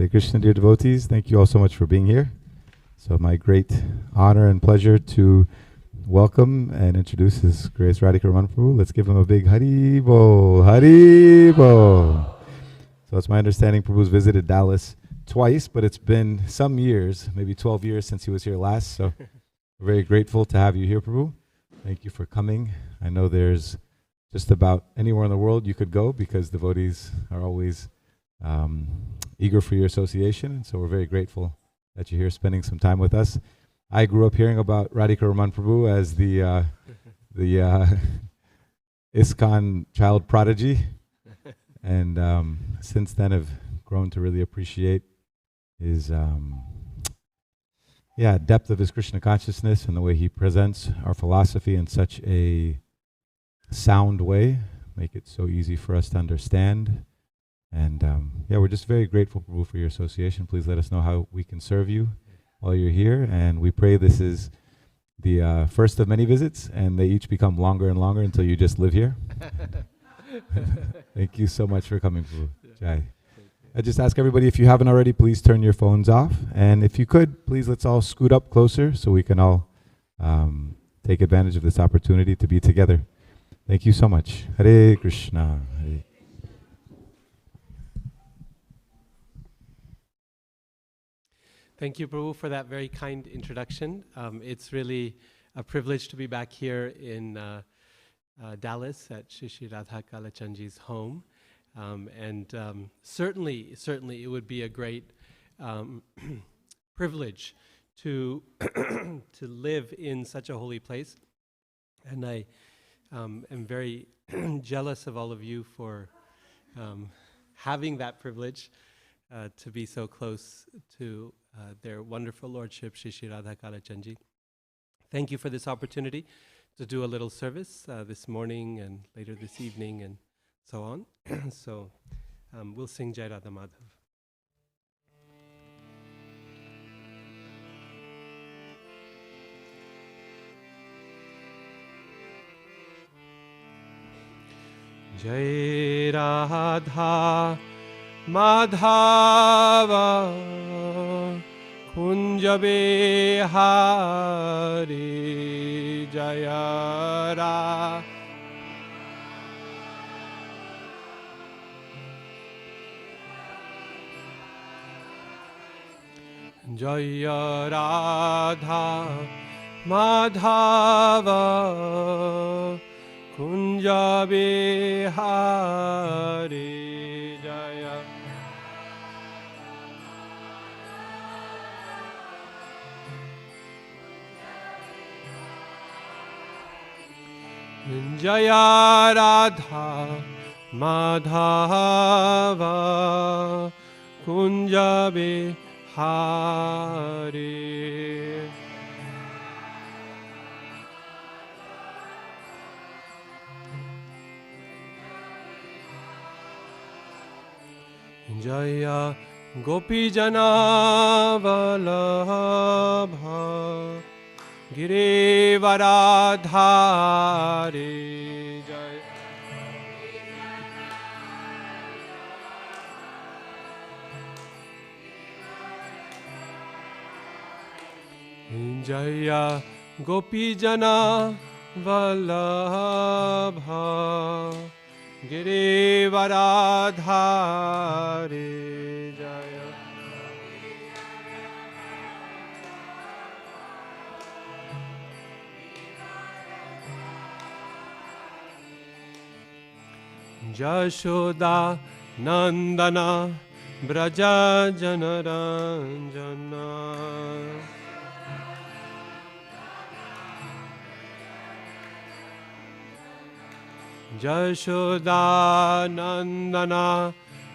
Hare Krishna, dear devotees. Thank you all so much for being here. So my great honor and pleasure to welcome and introduce His Grace Radhika Raman Prabhu. Let's give him a big Hari Bol, Hari Bol. So it's my understanding Prabhu's visited Dallas twice, but it's been some years, maybe 12 years since he was here last. So we're very grateful to have you here, Prabhu. Thank you for coming. I know there's just about anywhere in the world you could go because devotees are always eager for your association. And so we're very grateful that you're here spending some time with us. I grew up hearing about Radhika Raman Prabhu as the ISKCON child prodigy. And since then have grown to really appreciate his depth of his Krishna consciousness and the way he presents our philosophy in such a sound way, make it so easy for us to understand. And we're just very grateful, Prabhu, for your association. Please let us know how we can serve you while you're here. And we pray this is the first of many visits, and they each become longer and longer until you just live here. Thank you so much for coming, Prabhu. Jai. I just ask everybody, if you haven't already, please turn your phones off. And if you could, please let's all scoot up closer so we can all take advantage of this opportunity to be together. Thank you so much. Hare Krishna. Hare. Thank you, Prabhu, for that very kind introduction. It's really a privilege to be back here in Dallas at Shri Radha Kalachandji's home. Certainly it would be a great privilege to to live in such a holy place. And I am very jealous of all of you for having that privilege to be so close to their wonderful Lordship, Shri Radha Kalachandji. Thank you for this opportunity to do a little service this morning and later this evening and so on. So we'll sing Jai Radha Madhav. Jai Radha Madhava Kunja Bihari Jaya Radha Jaya Radha Madhava Kunja Bihari Jaya Jaya Radha Madhava Kunja Bihari Jaya Gopijana Vallabha Girivaradhari Jaya Jaya Gopijana Vallabha Girivaradhari Jaya Jashoda Nandana Braja Janaranjana Jashoda Nandana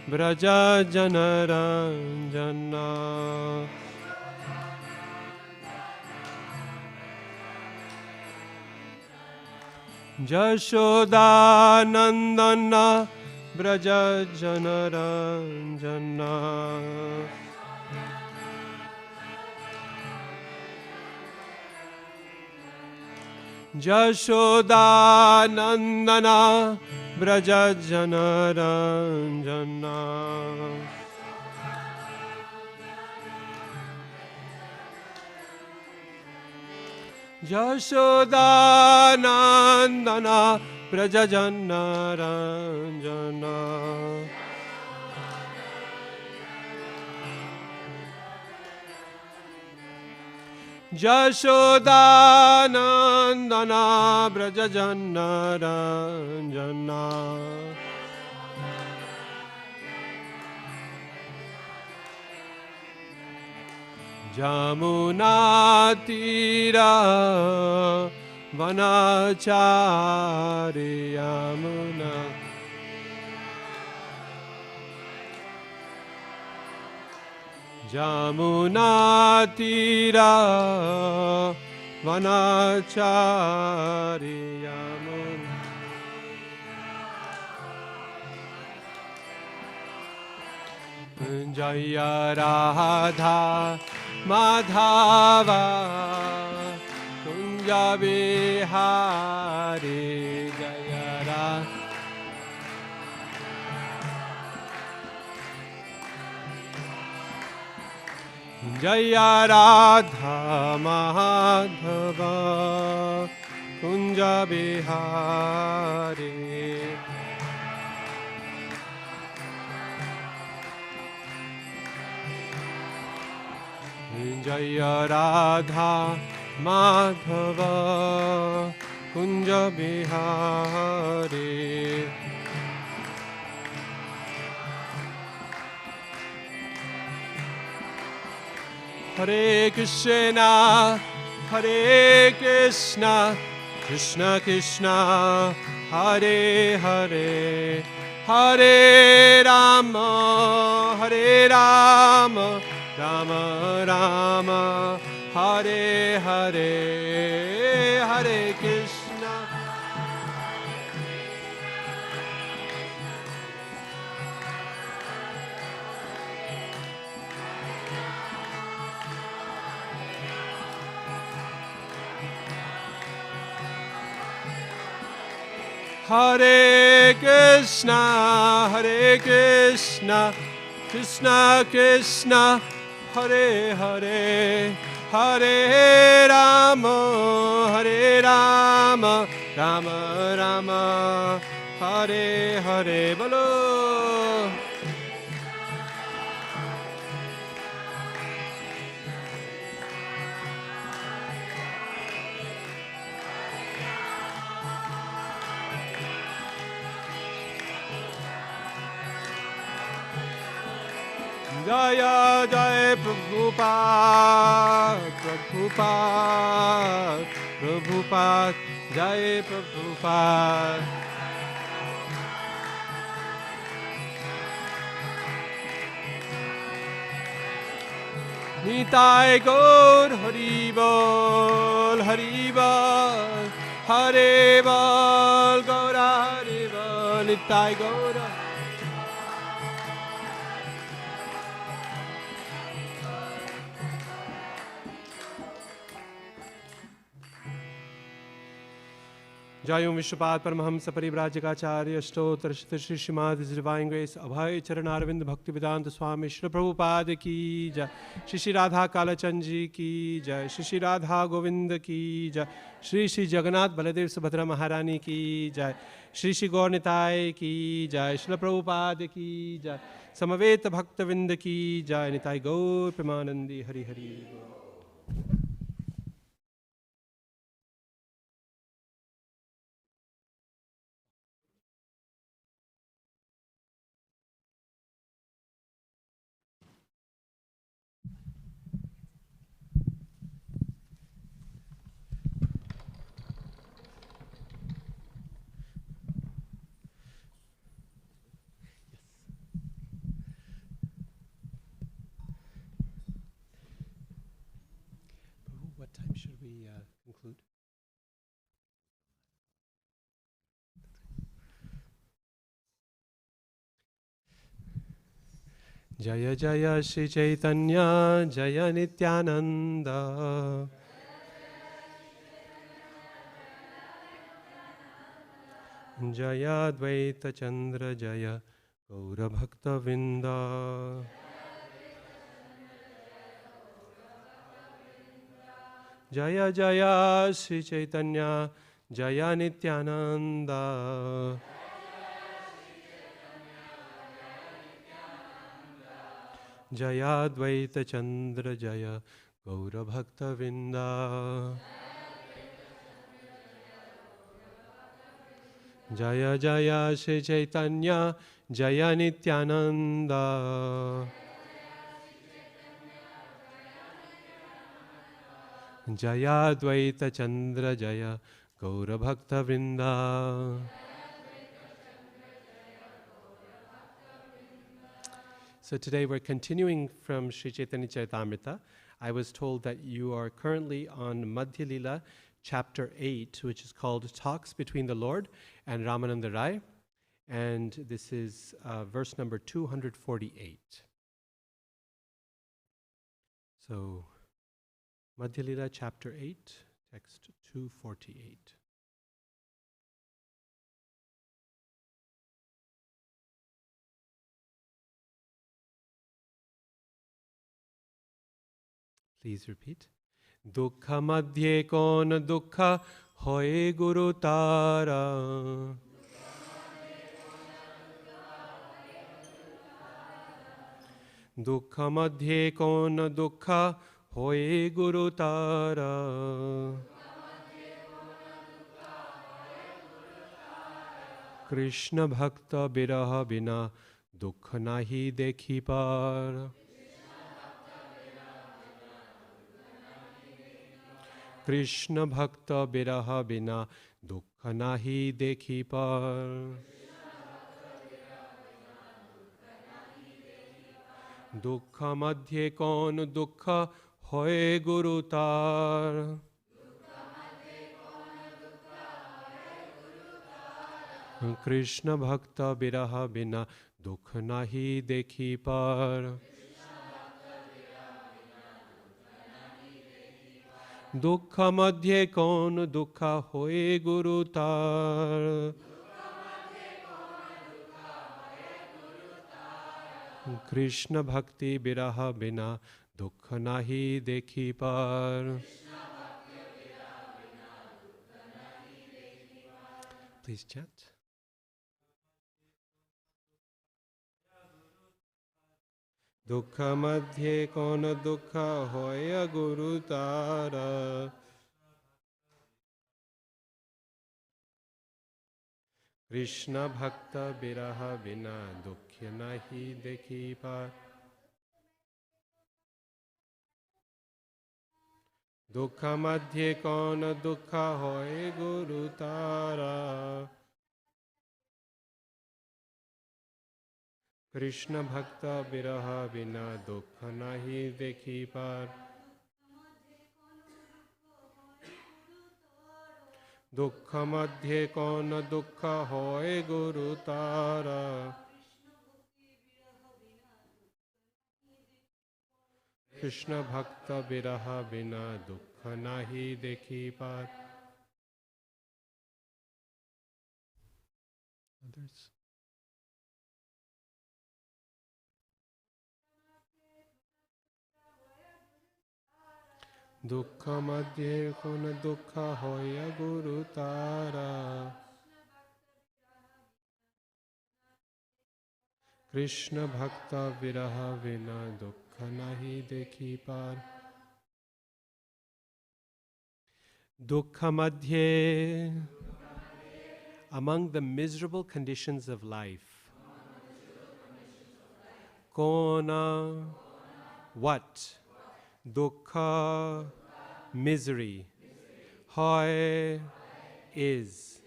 Braja Janaranjana Jashoda Nandana Braja Janaranjana Jashoda Nandana Braja Janaranjana Yashodanandana Prajajanna Ranjana Yashodanandana Prajajanna Ranjana Jamuna Tira Vanachari Yamuna Jamuna Tira Vanachari Yamuna Jaya Radha Madhava Kunja Bihari Jaya Radha Jaya Radha Madhava Kunja Bihari Jaya Radha Madhava Kunja Bihari Hare Krishna Hare Krishna Krishna Krishna Hare Hare Hare Rama Hare Rama Rama Rama Hare Hare Hare Krishna Hare Krishna Hare Krishna Krishna Krishna Hare Hare Hare Rama Hare Rama Rama Rama Hare Hare Bolo Jaya Jaya Prabhupada Prabhupada Prabhupada Jaya Prabhupada Nitai Gaur Hari Bol Hari Bol Hare Bol Gaura Hari Bol Nitai Gaura Jayum Vishwapad Paramahamsa Parivrajakaacharya Ashtotar Shri Srimad His Divine Grace Abhay Charanarvind Bhakti Vedanta Swami Shri Prabhupada Ki Jai Shri Shri Radha Kalachand Ji Ki Jai Shri Shri Radha Govind Ki Jai Shri Shri Jagannath Baladev Subhadra Maharani Ki Jai Shri Shri Gaur Nitai Ki Jai Shri Prabhupada Ki Jai Samaveta Bhakta Vind Ki Jai Nitai Gaur Premanandi Hari Hari What time should we conclude? Jaya Jaya Shri Caitanya Jaya Nityananda Jaya Advaita Chandra Jaya Gaura Bhakta Vinda Jaya Jaya Sri Chaitanya, Jaya Nityananda. Jaya Dvaita Chandra Jaya Gaura Bhakta Vrinda. Jaya Jaya Shri Chaitanya, Jaya Nityananda. Jaya Dvaita Chandra Jaya Gaura Bhakta Vrinda. So today we're continuing from Sri Caitanya-caritamrta. I was told that you are currently on Madhya Lila, chapter 8, which is called Talks Between the Lord and Ramananda Rai. And this is verse number 248. So, Madhya Lila, chapter 8, text 248. Please repeat. Dukha madhye kon dukha hoye guru tara. Dukha madhye kon dukha hoye guru tara. Krishna bhakta biraha bina dukha nahi dekhi par. Krishna bhakta biraha bina dukha nahi dekhi par. Dukha madhye kon dukha hoye guru tar. Krishna bhakta biraha bina dukha nahi dekhi par. Dukha madhye kon dukha hoye guru tar. Krishna bhakti biraha bina dukha nahi dekhi par. Please chant. Dukha madhye kon dukha hoya guru tara. Krishna bhakta biraha bina dukhya nahi dekhi par. Dukha madhye kon dukha hoye guru tara. Krishna bhakta biraha bina dukha nahi dekhi par. Dukha madhye kon dukha hoye guru tara. Krishna bhakta biraha bina dukha nahi dekhi par. Others? Dukha madhye kon dukha hoya guru tara. Krishna bhakta viraha vina dukha nahi dekhi par. Dukha madhye, among the miserable conditions of life. Kona, what? Dukkha, misery. Hoy, is.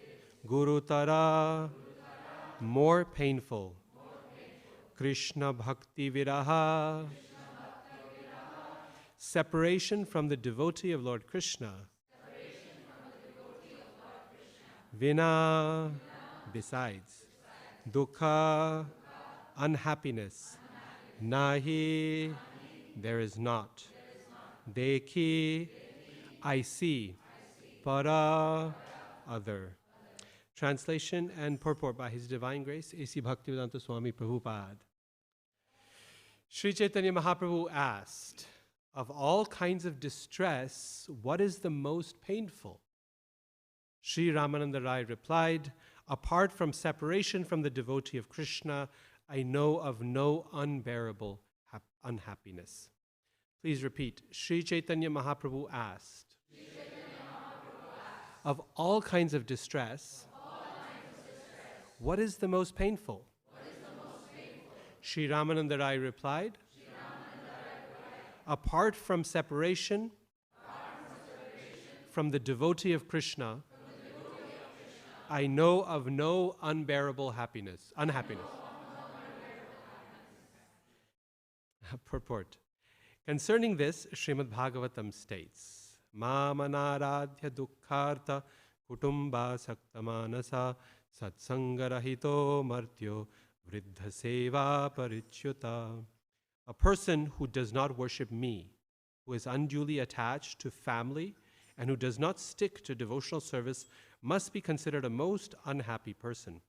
Gurutara, more painful. Krishna bhakti viraha, separation from the devotee of Lord Krishna. Vina, besides. Dukkha, unhappiness. Nahi, there is not. Dekhi, I see. Para, other. Translation and purport by His Divine Grace, A.C. Bhaktivedanta Swami Prabhupada. Sri Chaitanya Mahaprabhu asked of all kinds of distress, what is the most painful? Sri Ramananda Rai replied, apart from separation from the devotee of Krishna, I know of no unbearable unhappiness. Please repeat. Sri Chaitanya Mahaprabhu asked, of all kinds of distress, what is the most painful? Sri Ramananda Rai replied, apart from separation from the devotee of Krishna, I know of no unbearable unhappiness. Purport. Concerning this, Srimad Bhagavatam states, Mamanaradhya dukkhartha kutumba saktamanasa satsangarahito martyo vriddha seva parichyuta. A person who does not worship me, who is unduly attached to family, and who does not stick to devotional service must be considered a most unhappy person.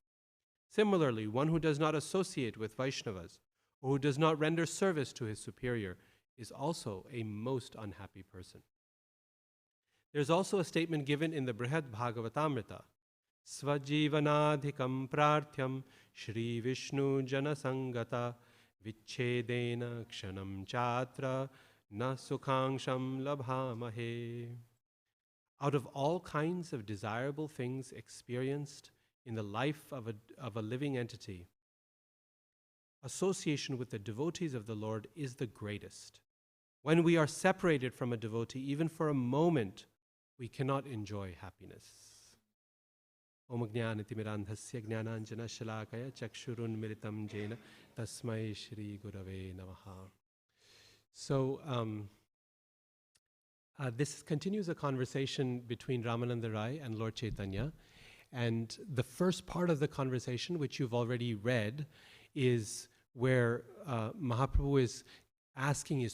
Similarly, one who does not associate with Vaishnavas, or who does not render service to his superior, is also a most unhappy person. There's also a statement given in the Caitanya-caritamrta, Svajivanadhikam prarthyam Shri Vishnu janasangata vichedena kshanam chatra na sukhangsham labhamahe. Out of all kinds of desirable things experienced in the life of a living entity, association with the devotees of the Lord is the greatest. When we are separated from a devotee, even for a moment, we cannot enjoy happiness. Om Jnanatimirandhasya Jnananjana Shalakaya Chakshurun Miritam Jena Tasmai Shri Gurave Namaha. So, this continues a conversation between Ramananda Rai and Lord Chaitanya. And the first part of the conversation, which you've already read, is where Mahaprabhu is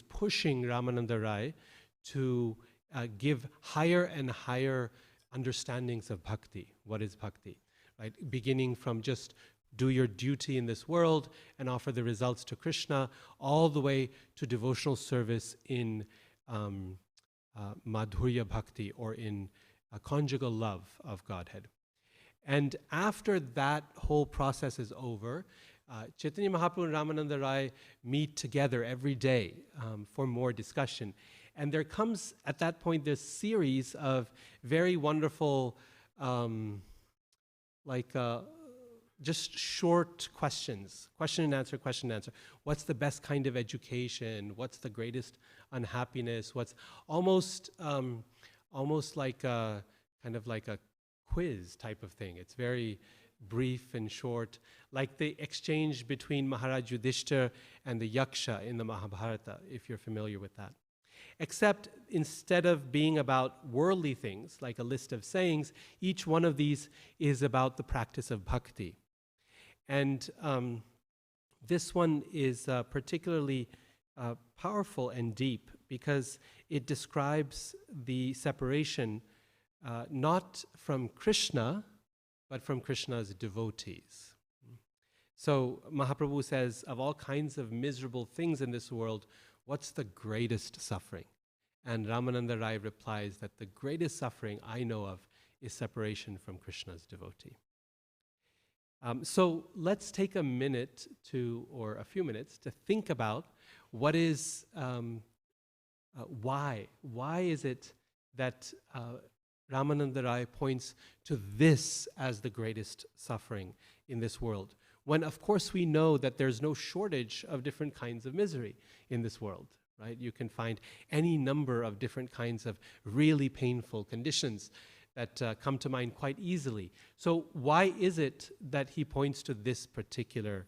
pushing Ramananda Rai to give higher and higher understandings of bhakti. What is bhakti? Right? Beginning from just do your duty in this world and offer the results to Krishna, all the way to devotional service in madhurya bhakti, or in conjugal love of Godhead. And after that whole process is over, Chaitanya Mahaprabhu and Ramananda Rai meet together every day for more discussion. And there comes, at that point, this series of very wonderful, just short questions. Question and answer, question and answer. What's the best kind of education? What's the greatest unhappiness? What's almost like a kind of like a quiz type of thing. It's very brief and short, like the exchange between Maharaj Yudhishthira and the Yaksha in the Mahabharata, if you're familiar with that. Except instead of being about worldly things, like a list of sayings, each one of these is about the practice of bhakti. And this one is particularly powerful and deep because it describes the separation not from Krishna, but from Krishna's devotees. So Mahaprabhu says, of all kinds of miserable things in this world, what's the greatest suffering? And Ramananda Rai replies that the greatest suffering I know of is separation from Krishna's devotee. So let's take a minute or a few minutes to think about what is, why is it that Ramananda Rai points to this as the greatest suffering in this world, when of course we know that there's no shortage of different kinds of misery in this world, right? You can find any number of different kinds of really painful conditions that come to mind quite easily. So why is it that he points to this particular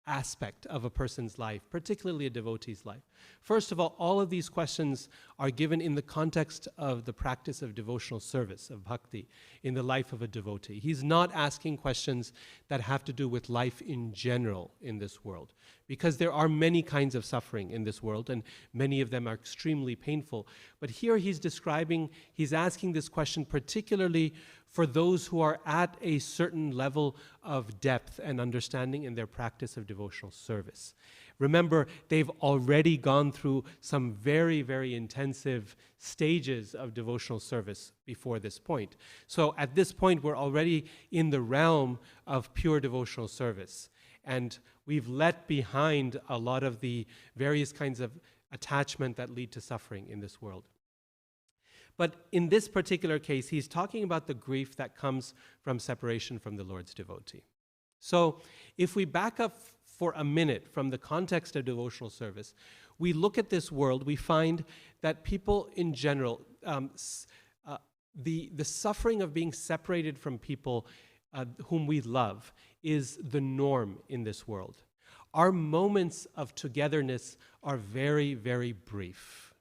aspect of a person's life, particularly a devotee's life? First of all of these questions are given in the context of the practice of devotional service, of bhakti, in the life of a devotee. He's not asking questions that have to do with life in general in this world, because there are many kinds of suffering in this world, and many of them are extremely painful. But here he's asking this question particularly for those who are at a certain level of depth and understanding in their practice of devotional service. Remember, they've already gone through some very, very intensive stages of devotional service before this point. So at this point, we're already in the realm of pure devotional service. And we've left behind a lot of the various kinds of attachment that lead to suffering in this world. But in this particular case, he's talking about the grief that comes from separation from the Lord's devotee. So if we back up for a minute from the context of devotional service, we look at this world, we find that people in general, the suffering of being separated from people whom we love is the norm in this world. Our moments of togetherness are very, very brief.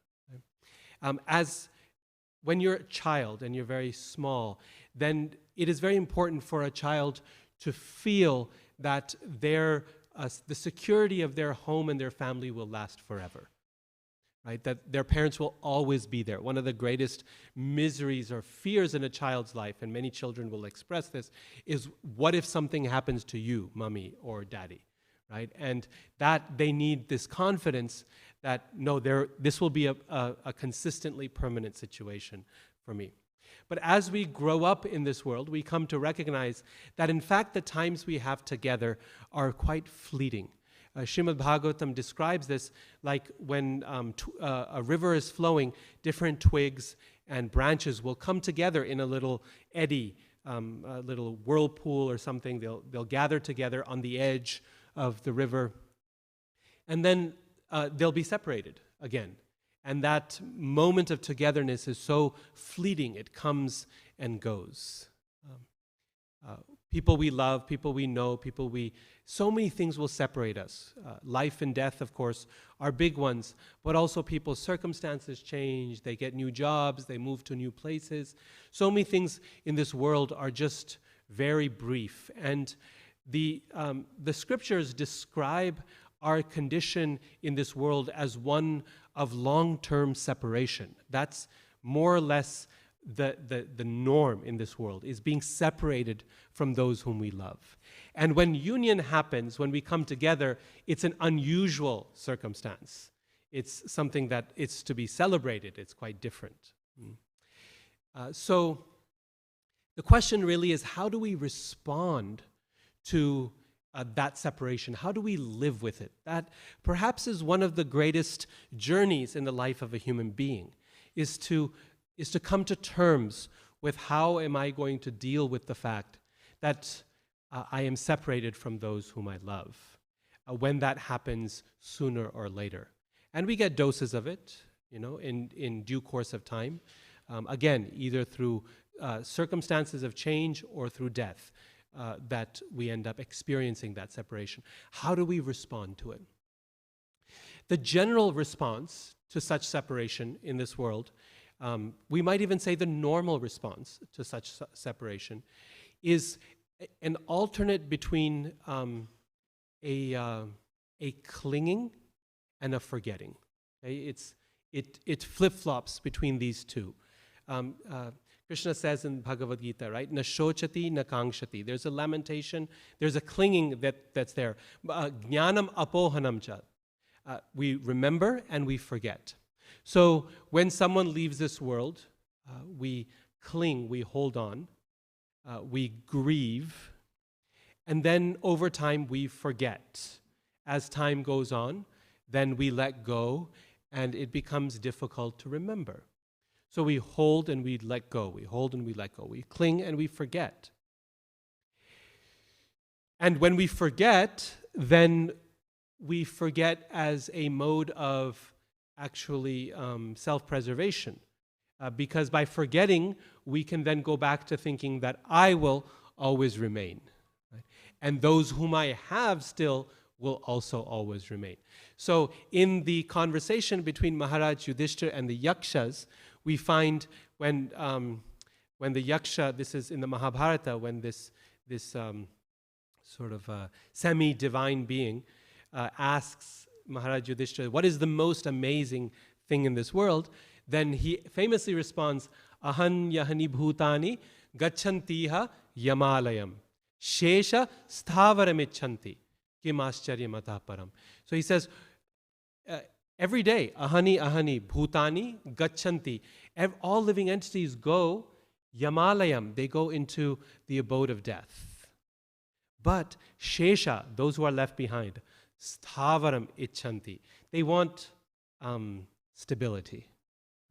When you're a child and you're very small, then it is very important for a child to feel that the security of their home and their family will last forever, right? That their parents will always be there. One of the greatest miseries or fears in a child's life, and many children will express this, is what if something happens to you, mommy or daddy, right? And that they need this confidence that, no, this will be a consistently permanent situation for me. But as we grow up in this world, we come to recognize that, in fact, the times we have together are quite fleeting. Srimad Bhagavatam describes this like when a river is flowing, different twigs and branches will come together in a little eddy, a little whirlpool or something. They'll gather together on the edge of the river, and then they'll be separated again. And that moment of togetherness is so fleeting. It comes and goes. People we love, people we know, so many things will separate us. Life and death, of course, are big ones, but also people's circumstances change. They get new jobs, they move to new places. So many things in this world are just very brief. And the scriptures describe our condition in this world as one of long-term separation. That's more or less the norm in this world, is being separated from those whom we love. And when union happens, when we come together, it's an unusual circumstance. It's something that it's to be celebrated. It's quite different. So the question really is, how do we respond to that separation? How do we live with it? That perhaps is one of the greatest journeys in the life of a human being, is to come to terms with how am I going to deal with the fact that I am separated from those whom I love, when that happens sooner or later. And we get doses of it, in due course of time. Again, either through circumstances of change or through death. That we end up experiencing that separation. How do we respond to it? The general response to such separation in this world, we might even say the normal response to such separation, is an alternate between a clinging and a forgetting. Okay? It flip-flops between these two. Krishna says in Bhagavad Gita, right? Na shochati, na kangshati. There's a lamentation, there's a clinging that's there. Jnanam apohanam cha. We remember and we forget. So when someone leaves this world, we cling, we hold on, we grieve, and then over time we forget. As time goes on, then we let go, and it becomes difficult to remember. So we hold and we let go. We hold and we let go. We cling and we forget. And when we forget, then we forget as a mode of actually self-preservation. Because by forgetting, we can then go back to thinking that I will always remain. Right? And those whom I have still will also always remain. So in the conversation between Maharaj Yudhishthira and the Yakshas, we find when the Yaksha, this is in the Mahabharata, when this sort of semi-divine being asks Maharaj Yudhishthira, what is the most amazing thing in this world? Then he famously responds, Ahan yahani bhutani gachantiha yamalayam shesha sthavaramicchanti kim ascharya param. So he says, every day, ahani bhutani gachanti, all living entities go yamalayam, they go into the abode of death. But shesha, those who are left behind, sthavaram icchanti, they want stability.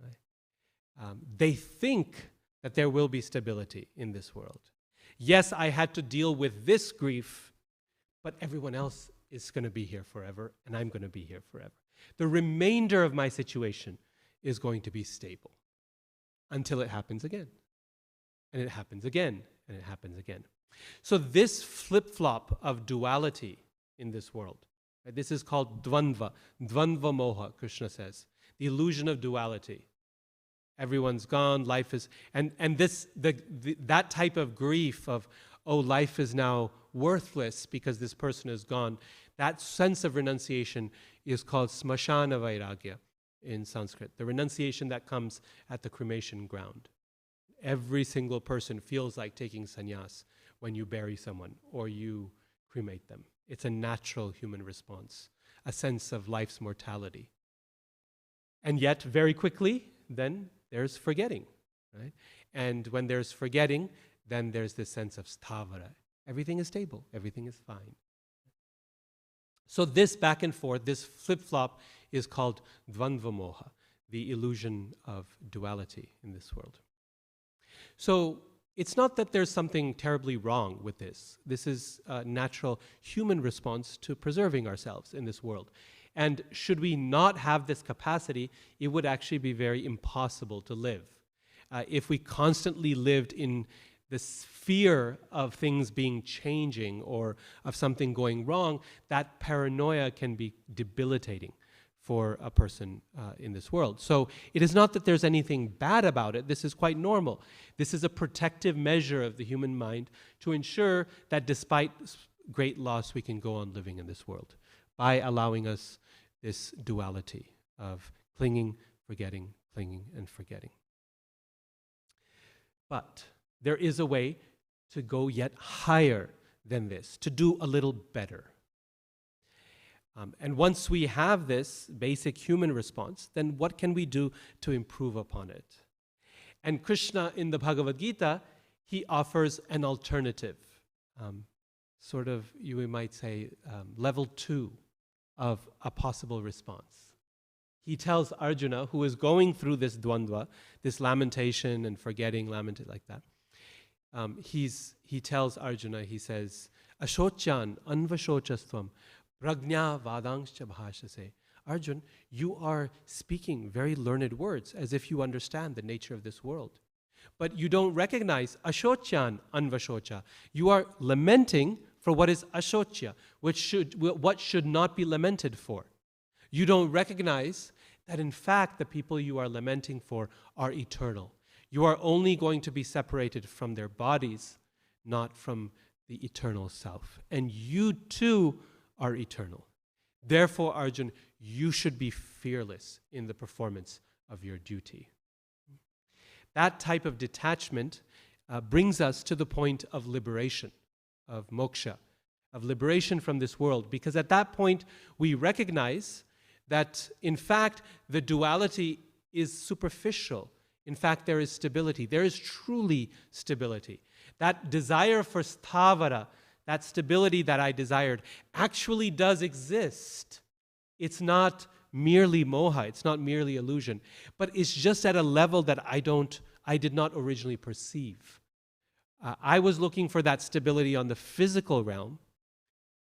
Right? They think that there will be stability in this world. Yes, I had to deal with this grief, but everyone else is going to be here forever, and I'm going to be here forever. The remainder of my situation is going to be stable until it happens again. And it happens again, and it happens again. So this flip-flop of duality in this world, right, this is called dvandva moha, Krishna says, the illusion of duality. Everyone's gone, life is, and that type of grief of, oh, life is now worthless because this person is gone, that sense of renunciation is called smashana vairagya in Sanskrit, the renunciation that comes at the cremation ground. Every single person feels like taking sannyas when you bury someone or you cremate them. It's a natural human response, a sense of life's mortality. And yet, very quickly, then there's forgetting, right? And when there's forgetting, then there's this sense of sthavara. Everything is stable, everything is fine. So this back and forth, this flip-flop is called dvandva moha, the illusion of duality in this world. So it's not that there's something terribly wrong with this. This is a natural human response to preserving ourselves in this world. And should we not have this capacity, it would actually be very impossible to live. If we constantly lived in this fear of things being changing or of something going wrong, that paranoia can be debilitating for a person in this world. So it is not that there's anything bad about it. This is quite normal. This is a protective measure of the human mind to ensure that despite great loss, we can go on living in this world by allowing us this duality of clinging, forgetting, clinging, and forgetting. But there is a way to go yet higher than this, to do a little better. And once we have this basic human response, then what can we do to improve upon it? And Krishna in the Bhagavad Gita, he offers an alternative, sort of, you might say, level 2 of a possible response. He tells Arjuna, who is going through this dvandva, this lamentation and forgetting, like that, he tells Arjuna, he says, Ashochan anvashochastvam prajna vadangscha bhashase. Arjun, you are speaking very learned words as if you understand the nature of this world. But you don't recognize ashochan anvashocha. You are lamenting for what is ashocya, what should not be lamented for. You don't recognize that in fact the people you are lamenting for are eternal. You are only going to be separated from their bodies, not from the eternal self. And you too are eternal. Therefore, Arjun, you should be fearless in the performance of your duty. That type of detachment brings us to the point of liberation, of moksha, of liberation from this world, because at that point we recognize that in fact the duality is superficial. In fact, there is stability. There is truly stability. That desire for sthavara, that stability that I desired, actually does exist. It's not merely moha, it's not merely illusion, but it's just at a level that I did not originally perceive. I was looking for that stability on the physical realm,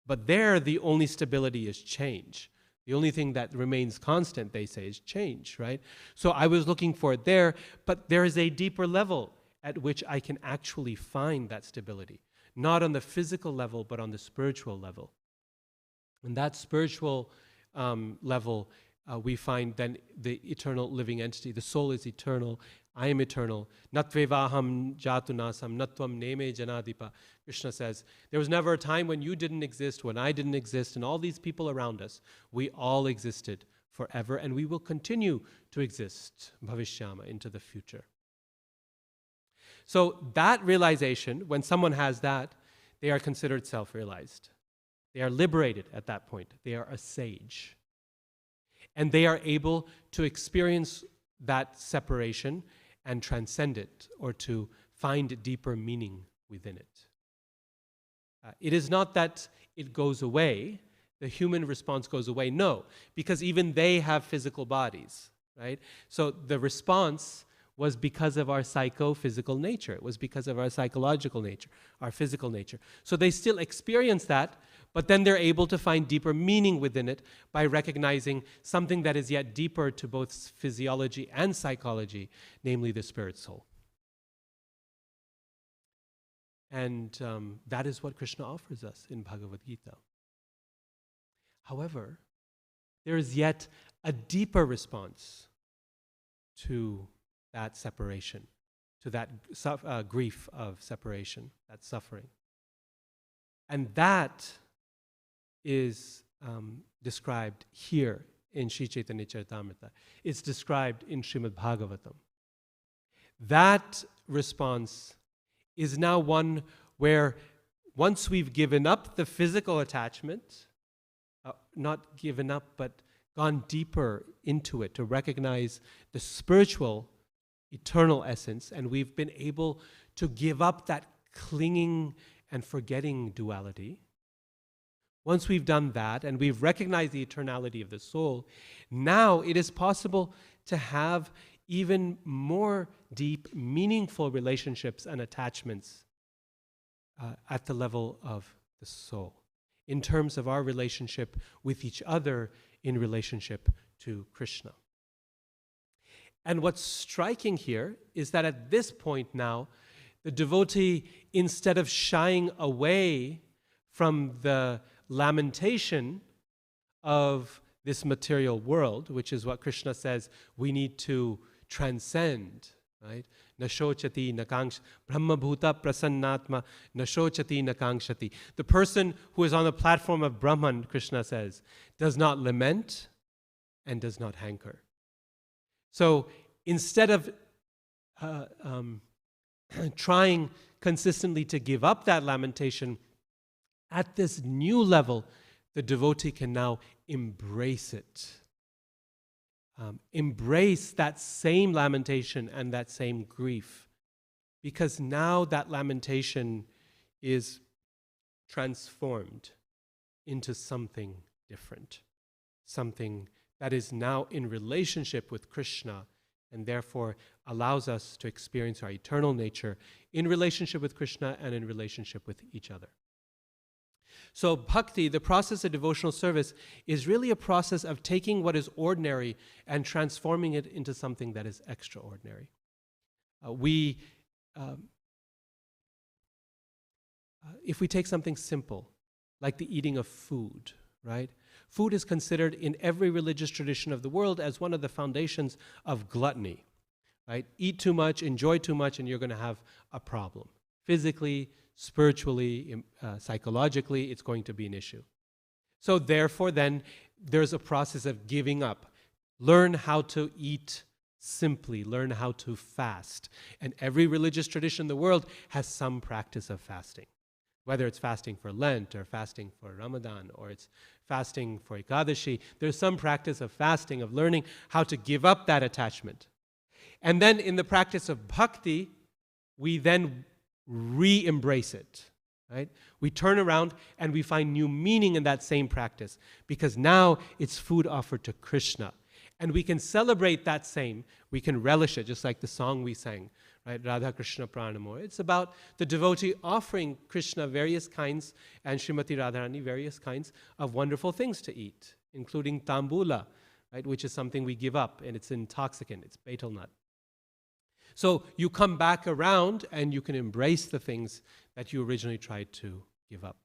but there the only stability is change. The only thing that remains constant, they say, is change, right? So I was looking for it there, but there is a deeper level at which I can actually find that stability. Not on the physical level, but on the spiritual level. And that spiritual level, we find then the eternal living entity. The soul is eternal. I am eternal. Natvevaham jatunasam natvam neme janadipa. Krishna says, there was never a time when you didn't exist, when I didn't exist, and all these people around us. We all existed forever, and we will continue to exist, bhavishyama, into the future. So that realization, when someone has that, they are considered self-realized. They are liberated at that point. They are a sage. And they are able to experience that separation and transcend it, or to find deeper meaning within it. It is not that it goes away, the human response goes away. No, because even they have physical bodies, right? So the response was because of our psychophysical nature. It was because of our psychological nature, our physical nature. So they still experience that, but then they're able to find deeper meaning within it by recognizing something that is yet deeper to both physiology and psychology, namely the spirit soul. And that is what Krishna offers us in Bhagavad Gita. However, there is yet a deeper response to that separation, to that grief of separation, that suffering. And that is described here in Sri Caitanya-caritamrta. It's described in Srimad Bhagavatam. That response is now one where once we've given up the physical attachment, not given up, but gone deeper into it to recognize the spiritual, eternal essence, and we've been able to give up that clinging and forgetting duality. Once we've done that and we've recognized the eternality of the soul, now it is possible to have even more deep, meaningful relationships and attachments at the level of the soul, in terms of our relationship with each other, in relationship to Krishna. And what's striking here is that at this point now, the devotee, instead of shying away from the lamentation of this material world, which is what Krishna says we need to transcend, right? Nashochati nakangsh, brahmabhuta prasannatma, nashochati nakangshati. The person who is on the platform of Brahman, Krishna says, does not lament and does not hanker. So instead of trying consistently to give up that lamentation, at this new level, the devotee can now embrace it. Embrace that same lamentation and that same grief, because now that lamentation is transformed into something different, something that is now in relationship with Krishna, and therefore allows us to experience our eternal nature in relationship with Krishna and in relationship with each other. So bhakti, the process of devotional service, is really a process of taking what is ordinary and transforming it into something that is extraordinary. If we take something simple, like the eating of food, right? Food is considered in every religious tradition of the world as one of the foundations of gluttony, right? Eat too much, enjoy too much, and you're going to have a problem. Physically, spiritually, psychologically, it's going to be an issue. So therefore, then, there's a process of giving up. Learn how to eat simply. Learn how to fast. And every religious tradition in the world has some practice of fasting. Whether it's fasting for Lent or fasting for Ramadan or it's fasting for Ekadashi, there's some practice of fasting, of learning how to give up that attachment. And then in the practice of bhakti, we then re-embrace it, right? We turn around and we find new meaning in that same practice, because now it's food offered to Krishna. And we can celebrate that same, we can relish it, just like the song we sang, right? Radha Krishna Pranamo. It's about the devotee offering Krishna various kinds, and Srimati Radharani various kinds of wonderful things to eat, including tambula, right? Which is something we give up, and it's intoxicant, it's betel nut. So you come back around and you can embrace the things that you originally tried to give up.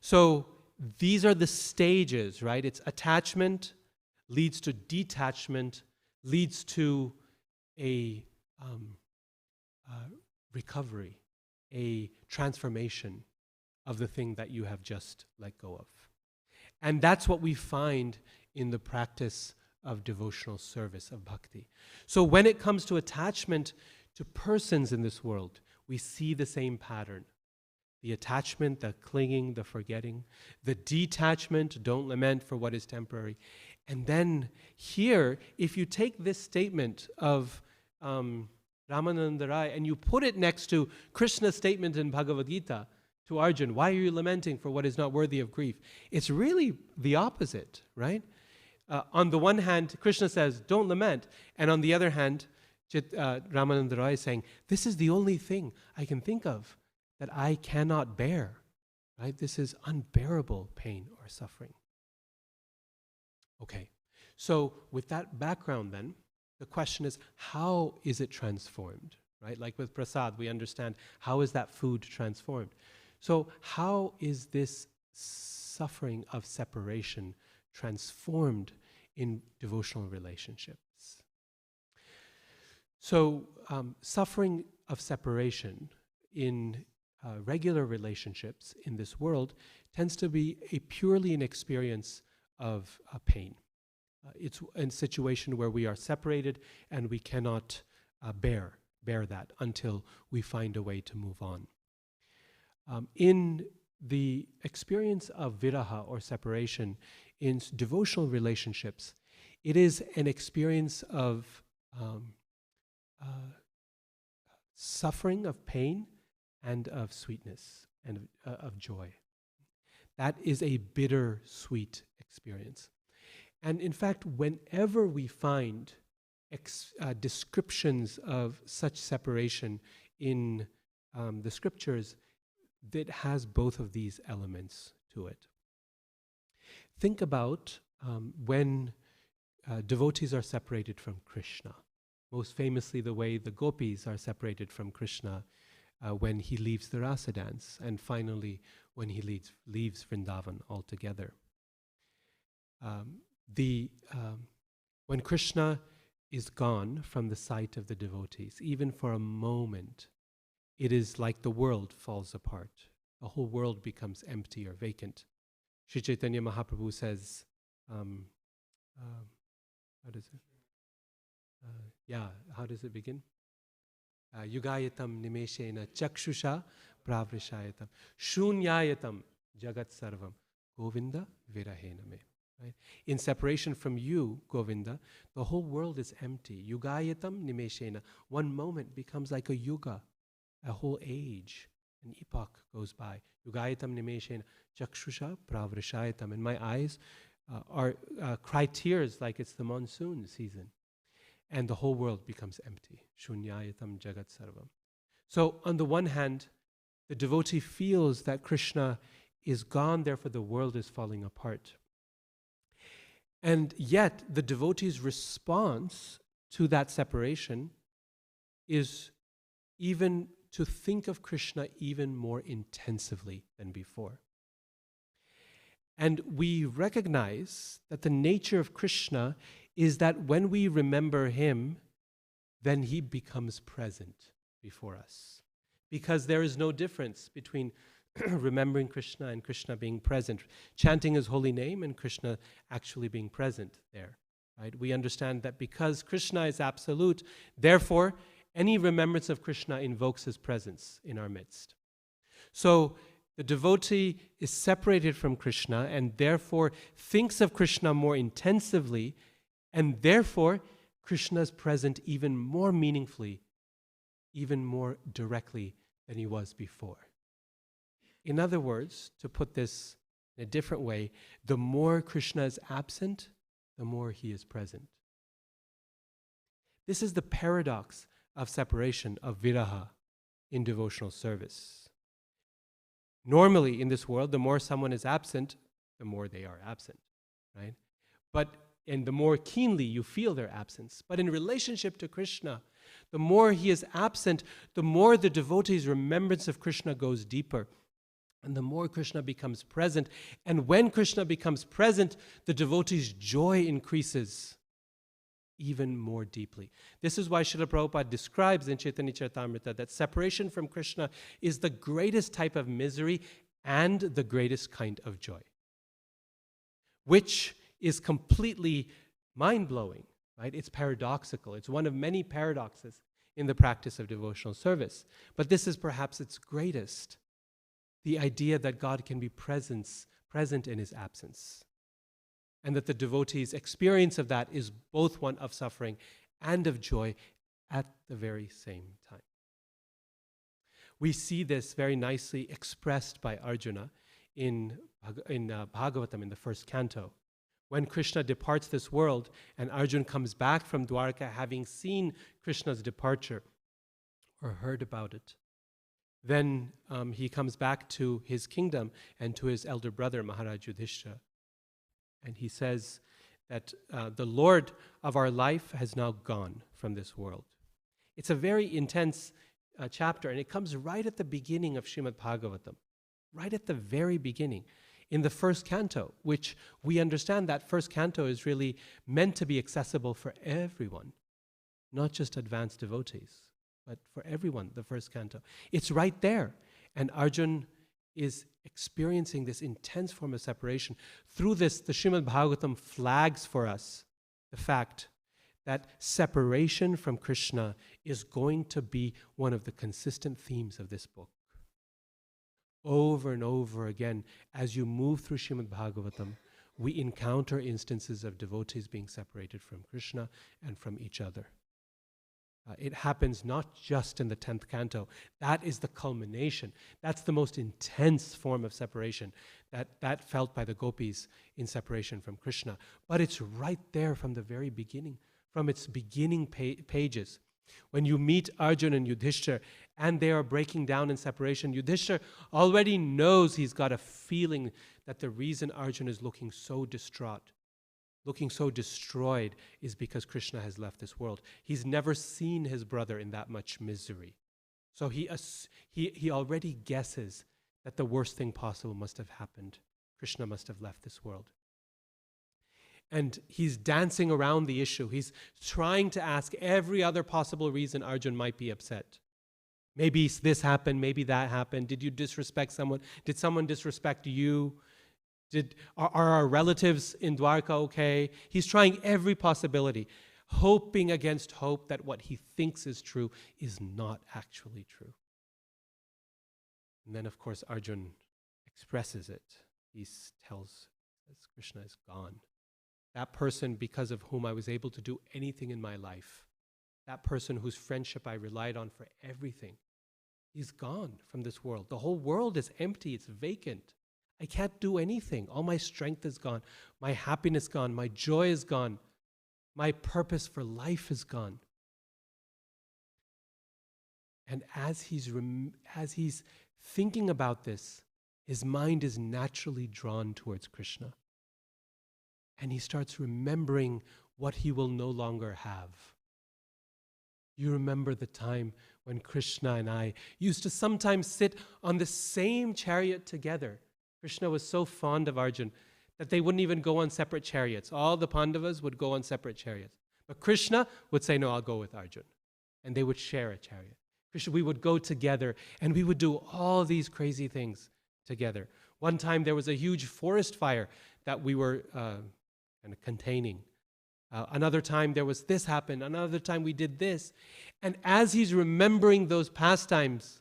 So these are the stages, right? It's attachment, leads to detachment, leads to a recovery, a transformation of the thing that you have just let go of. And that's what we find in the practice of devotional service, of bhakti. So when it comes to attachment to persons in this world, we see the same pattern. The attachment, the clinging, the forgetting, the detachment, don't lament for what is temporary. And then here, if you take this statement of Ramananda Rai and you put it next to Krishna's statement in Bhagavad Gita to Arjun, why are you lamenting for what is not worthy of grief? It's really the opposite, right? On the one hand, Krishna says, don't lament. And on the other hand, Ramananda Rai is saying, this is the only thing I can think of that I cannot bear, right? This is unbearable pain or suffering. Okay, so with that background then, the question is, how is it transformed, right? Like with prasad, we understand, how is that food transformed? So how is this suffering of separation transformed in devotional relationships? So suffering of separation in regular relationships in this world tends to be purely an experience of pain. It's a situation where we are separated and we cannot bear that until we find a way to move on. In the experience of viraha or separation in devotional relationships, it is an experience of suffering, of pain, and of sweetness and of joy. That is a bitter-sweet experience. And in fact, whenever we find descriptions of such separation in the scriptures, that has both of these elements to it. Think about when devotees are separated from Krishna. Most famously, the way the gopis are separated from Krishna when he leaves the rasa dance, and finally when he leaves Vrindavan altogether. When Krishna is gone from the sight of the devotees, even for a moment, it is like the world falls apart. The whole world becomes empty or vacant. Sri Chaitanya Mahaprabhu says, how does it? How does it begin? Yugayatam nimeshena chakshusha pravrishayatam shunyayatam jagat sarvam Govinda virahena me. Right? In separation from you, Govinda, the whole world is empty. Yugayatam nimeshena. One moment becomes like a yuga, a whole age, an epoch goes by. Yugayatam nimeshena chakshusha pravrishayatam. And my eyes cry tears like it's the monsoon season. And the whole world becomes empty. Shunyayatam jagat sarvam. So on the one hand, the devotee feels that Krishna is gone, therefore the world is falling apart. And yet, the devotee's response to that separation is even to think of Krishna even more intensively than before. And we recognize that the nature of Krishna is that when we remember him, then he becomes present before us. Because there is no difference between remembering Krishna and Krishna being present, chanting his holy name and Krishna actually being present there. Right? We understand that because Krishna is absolute, therefore any remembrance of Krishna invokes his presence in our midst. So the devotee is separated from Krishna and therefore thinks of Krishna more intensively, and therefore Krishna is present even more meaningfully, even more directly than he was before. In other words, to put this in a different way, the more Krishna is absent, the more he is present. This is the paradox of separation, of viraha, in devotional service. Normally in this world, the more someone is absent, the more they are absent, right? And the more keenly you feel their absence. But in relationship to Krishna, the more he is absent, the more the devotee's remembrance of Krishna goes deeper. And the more Krishna becomes present. And when Krishna becomes present, the devotee's joy increases. even more deeply. This is why Srila Prabhupada describes in Caitanya-caritamrta that separation from Krishna is the greatest type of misery and the greatest kind of joy, which is completely mind-blowing, right? It's paradoxical. It's one of many paradoxes in the practice of devotional service. But this is perhaps its greatest, the idea that God can be present in his absence, and that the devotee's experience of that is both one of suffering and of joy at the very same time. We see this very nicely expressed by Arjuna in Bhagavatam, in the first canto. When Krishna departs this world and Arjuna comes back from Dwarka having seen Krishna's departure or heard about it, then he comes back to his kingdom and to his elder brother, Maharaj Yudhishthira. And he says that the Lord of our life has now gone from this world. It's a very intense chapter, and it comes right at the beginning of Srimad Bhagavatam, right at the very beginning, in the first canto, which we understand that first canto is really meant to be accessible for everyone, not just advanced devotees, but for everyone, the first canto. It's right there, and Arjuna is experiencing this intense form of separation. Through this, the Srimad Bhagavatam flags for us the fact that separation from Krishna is going to be one of the consistent themes of this book. Over and over again, as you move through Srimad Bhagavatam, we encounter instances of devotees being separated from Krishna and from each other. It happens not just in the 10th canto. That is the culmination. That's the most intense form of separation that felt by the gopis in separation from Krishna. But it's right there from the very beginning, from its beginning pages. When you meet Arjuna and Yudhishthira and they are breaking down in separation, Yudhishthira already knows, he's got a feeling that the reason Arjuna is looking so distraught, looking so destroyed, is because Krishna has left this world. He's never seen his brother in that much misery. So he already guesses that the worst thing possible must have happened. Krishna must have left this world. And he's dancing around the issue. He's trying to ask every other possible reason Arjuna might be upset. Maybe this happened, maybe that happened. Did you disrespect someone? Did someone disrespect you? Are our relatives in Dwarka okay? He's trying every possibility, hoping against hope that what he thinks is true is not actually true. And then, of course, Arjuna expresses it. He tells Krishna is gone. That person because of whom I was able to do anything in my life, that person whose friendship I relied on for everything, he's gone from this world. The whole world is empty, it's vacant. I can't do anything. All my strength is gone. My happiness gone. My joy is gone. My purpose for life is gone. And as he's thinking about this, his mind is naturally drawn towards Krishna. And he starts remembering what he will no longer have. You remember the time when Krishna and I used to sometimes sit on the same chariot together. Krishna was so fond of Arjuna that they wouldn't even go on separate chariots. All the Pandavas would go on separate chariots. But Krishna would say, no, I'll go with Arjuna. And they would share a chariot. We would go together and we would do all these crazy things together. One time there was a huge forest fire that we were kind of containing. Another time there was this happened. Another time we did this. And as he's remembering those pastimes,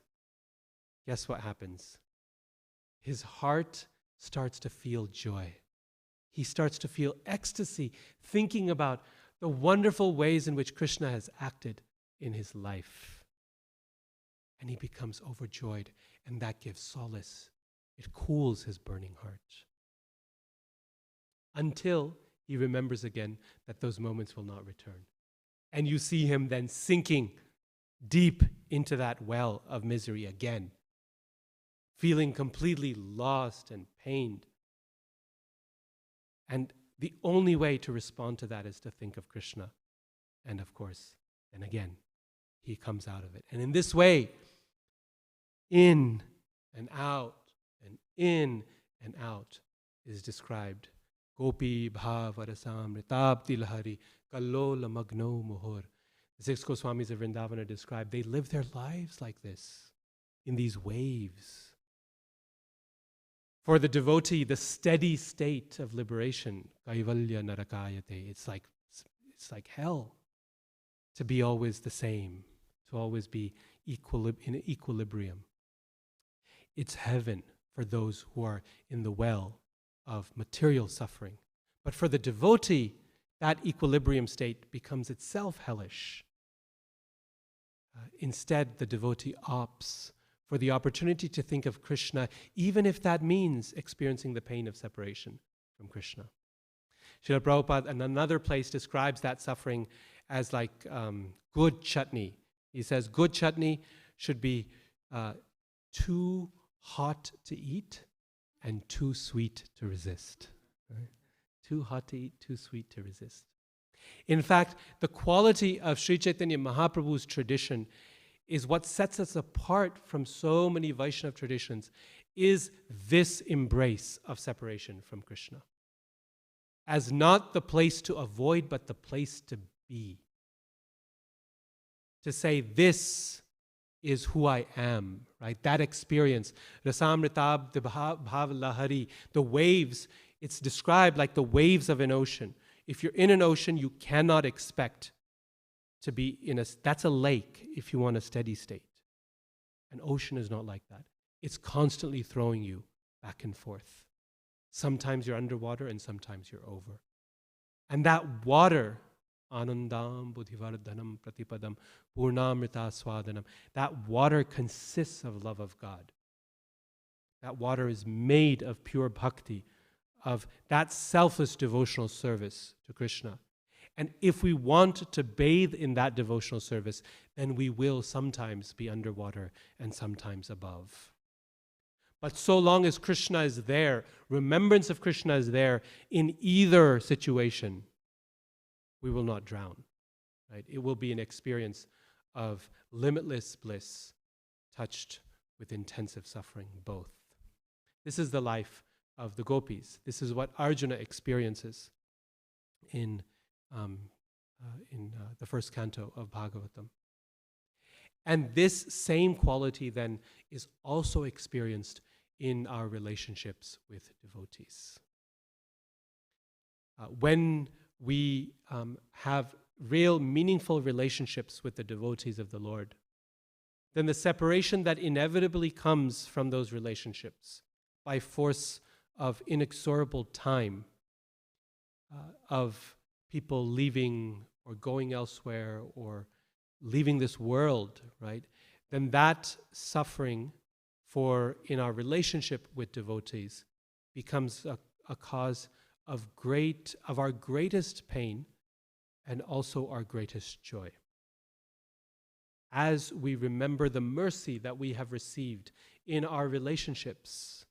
guess what happens? His heart starts to feel joy. He starts to feel ecstasy, thinking about the wonderful ways in which Krishna has acted in his life. And he becomes overjoyed, and that gives solace. It cools his burning heart. Until he remembers again that those moments will not return. And you see him then sinking deep into that well of misery again, feeling completely lost and pained. And the only way to respond to that is to think of Krishna. And of course, then again, he comes out of it. And in this way, in and out, and in and out is described Gopi bhavarasam ritabdi kallola magno muhur. The six Goswamis of Vrindavana describe they live their lives like this, in these waves. For the devotee, the steady state of liberation, kaivalya narakayate, it's like hell to be always the same, to always be in equilibrium. It's heaven for those who are in the well of material suffering. But for the devotee, that equilibrium state becomes itself hellish. Instead, the devotee opts for the opportunity to think of Krishna, even if that means experiencing the pain of separation from Krishna. Srila Prabhupada, in another place, describes that suffering as like good chutney. He says good chutney should be too hot to eat and too sweet to resist. Right? Too hot to eat, too sweet to resist. In fact, the quality of Sri Chaitanya Mahaprabhu's tradition is what sets us apart from so many Vaishnava traditions, is this embrace of separation from Krishna. As not the place to avoid, but the place to be. To say, this is who I am, right? That experience. Rasamritab bhav lahari, the waves, it's described like the waves of an ocean. If you're in an ocean, you cannot expect to be that's a lake if you want a steady state. An ocean is not like that. It's constantly throwing you back and forth. Sometimes you're underwater and sometimes you're over. And that water, anandam buddhivardhanam pratipadam purnamrita swadanam, that water consists of love of God. That water is made of pure bhakti, of that selfless devotional service to Krishna. And if we want to bathe in that devotional service, then we will sometimes be underwater and sometimes above. But so long as Krishna is there, remembrance of Krishna is there in either situation, we will not drown. Right? It will be an experience of limitless bliss touched with intensive suffering, both. This is the life of the gopis. This is what Arjuna experiences in the first canto of Bhagavatam. And this same quality then is also experienced in our relationships with devotees. When we have real meaningful relationships with the devotees of the Lord, then the separation that inevitably comes from those relationships by force of inexorable time, of people leaving or going elsewhere or leaving this world, right? Then that suffering in our relationship with devotees becomes a cause of our greatest pain and also our greatest joy. As we remember the mercy that we have received in our relationships,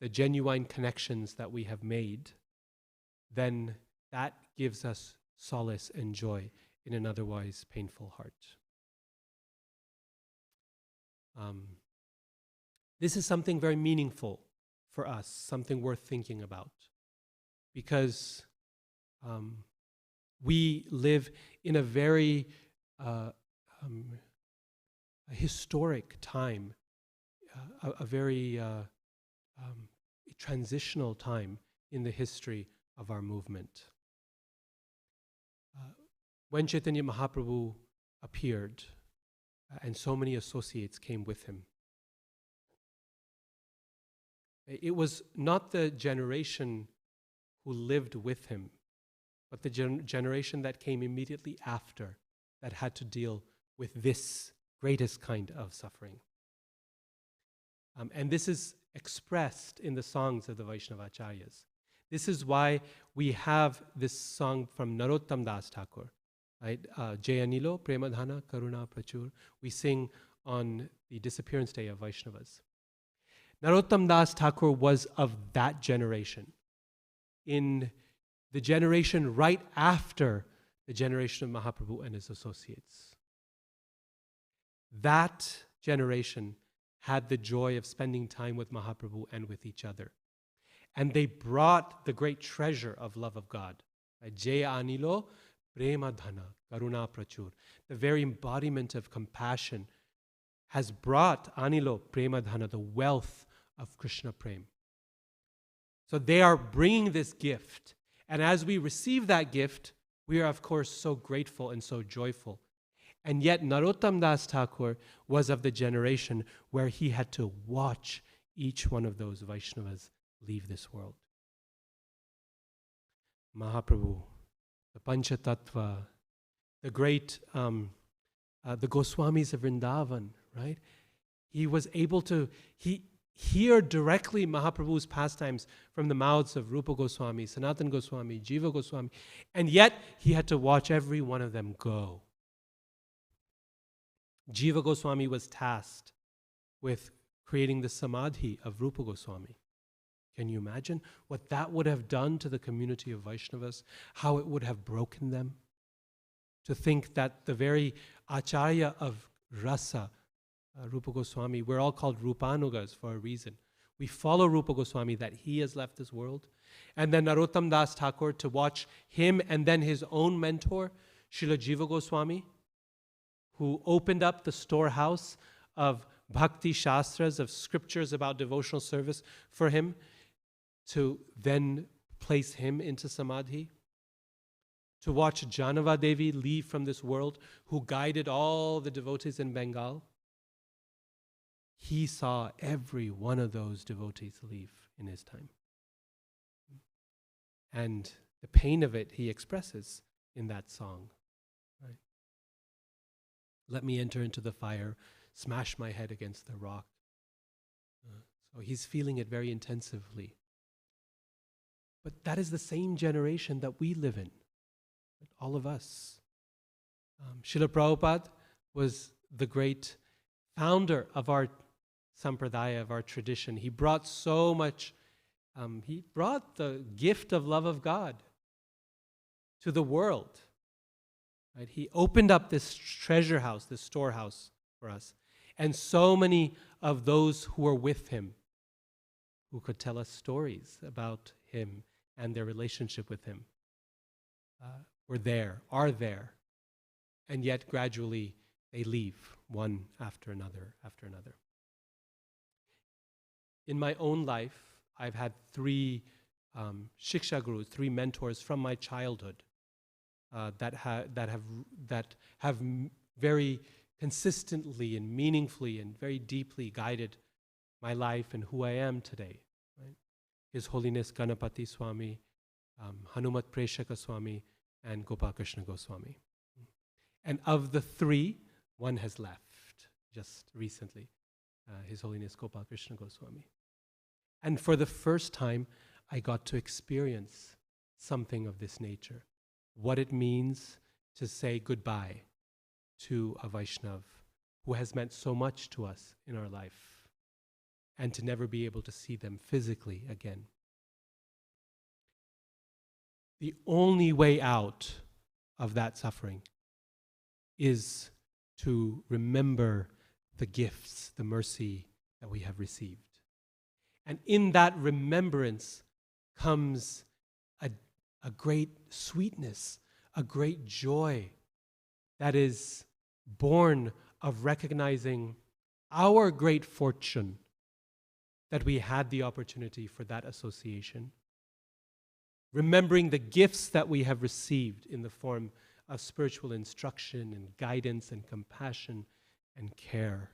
the genuine connections that we have made, then that gives us solace and joy in an otherwise painful heart. This is something very meaningful for us, something worth thinking about, because we live in a very a historic time, a very transitional time in the history of our movement. When Chaitanya Mahaprabhu appeared, and so many associates came with him, it was not the generation who lived with him, but the generation that came immediately after that had to deal with this greatest kind of suffering. And this is expressed in the songs of the Vaishnavacharyas. This is why we have this song from Narottam Das Thakur, right? Jayanilo Premadhana Karuna Prachur. We sing on the disappearance day of Vaishnavas. Narottam Das Thakur was of that generation. In the generation right after the generation of Mahaprabhu and his associates. That generation had the joy of spending time with Mahaprabhu and with each other. And they brought the great treasure of love of God. Jaya anilo prema dhana karuna prachur. The very embodiment of compassion has brought anilo prema dhana, the wealth of Krishna prem. So they are bringing this gift. And as we receive that gift, we are, of course, so grateful and so joyful. And yet, Narottam Das Thakur was of the generation where he had to watch each one of those Vaishnavas leave this world. Mahaprabhu, the Panchatattva, the great, the Goswamis of Vrindavan, right? He was able to hear directly Mahaprabhu's pastimes from the mouths of Rupa Goswami, Sanatan Goswami, Jiva Goswami, and yet he had to watch every one of them go. Jiva Goswami was tasked with creating the samadhi of Rupa Goswami. Can you imagine what that would have done to the community of Vaishnavas? How it would have broken them? To think that the very acharya of rasa, Rupa Goswami, we're all called Rupanugas for a reason. We follow Rupa Goswami that he has left this world. And then Narottam Das Thakur, to watch him and then his own mentor, Srila Jiva Goswami, who opened up the storehouse of bhakti shastras, of scriptures about devotional service for him, to then place him into samadhi. To watch Janava Devi leave from this world, who guided all the devotees in Bengal. He saw every one of those devotees leave in his time. And the pain of it he expresses in that song. Right? Let me enter into the fire, smash my head against the rock. So he's feeling it very intensively. But that is the same generation that we live in, all of us. Srila Prabhupada was the great founder of our sampradaya, of our tradition. He brought so much, he brought the gift of love of God to the world. Right? He opened up this treasure house, this storehouse for us. And so many of those who were with him, who could tell us stories about him and their relationship with him, were there, are there. And yet gradually they leave, one after another, after another. In my own life, I've had three shiksha gurus, three mentors from my childhood that have very consistently and meaningfully and very deeply guided my life and who I am today. Right? His Holiness Ganapati Swami, Hanumat Preshaka Swami, and Gopal Krishna Goswami. And of the three, one has left just recently, His Holiness Gopal Krishna Goswami. And for the first time, I got to experience something of this nature. What it means to say goodbye to a Vaishnav who has meant so much to us in our life, and to never be able to see them physically again. The only way out of that suffering is to remember the gifts, the mercy that we have received. And in that remembrance comes a great sweetness, a great joy that is born of recognizing our great fortune that we had the opportunity for that association. Remembering the gifts that we have received in the form of spiritual instruction and guidance and compassion and care.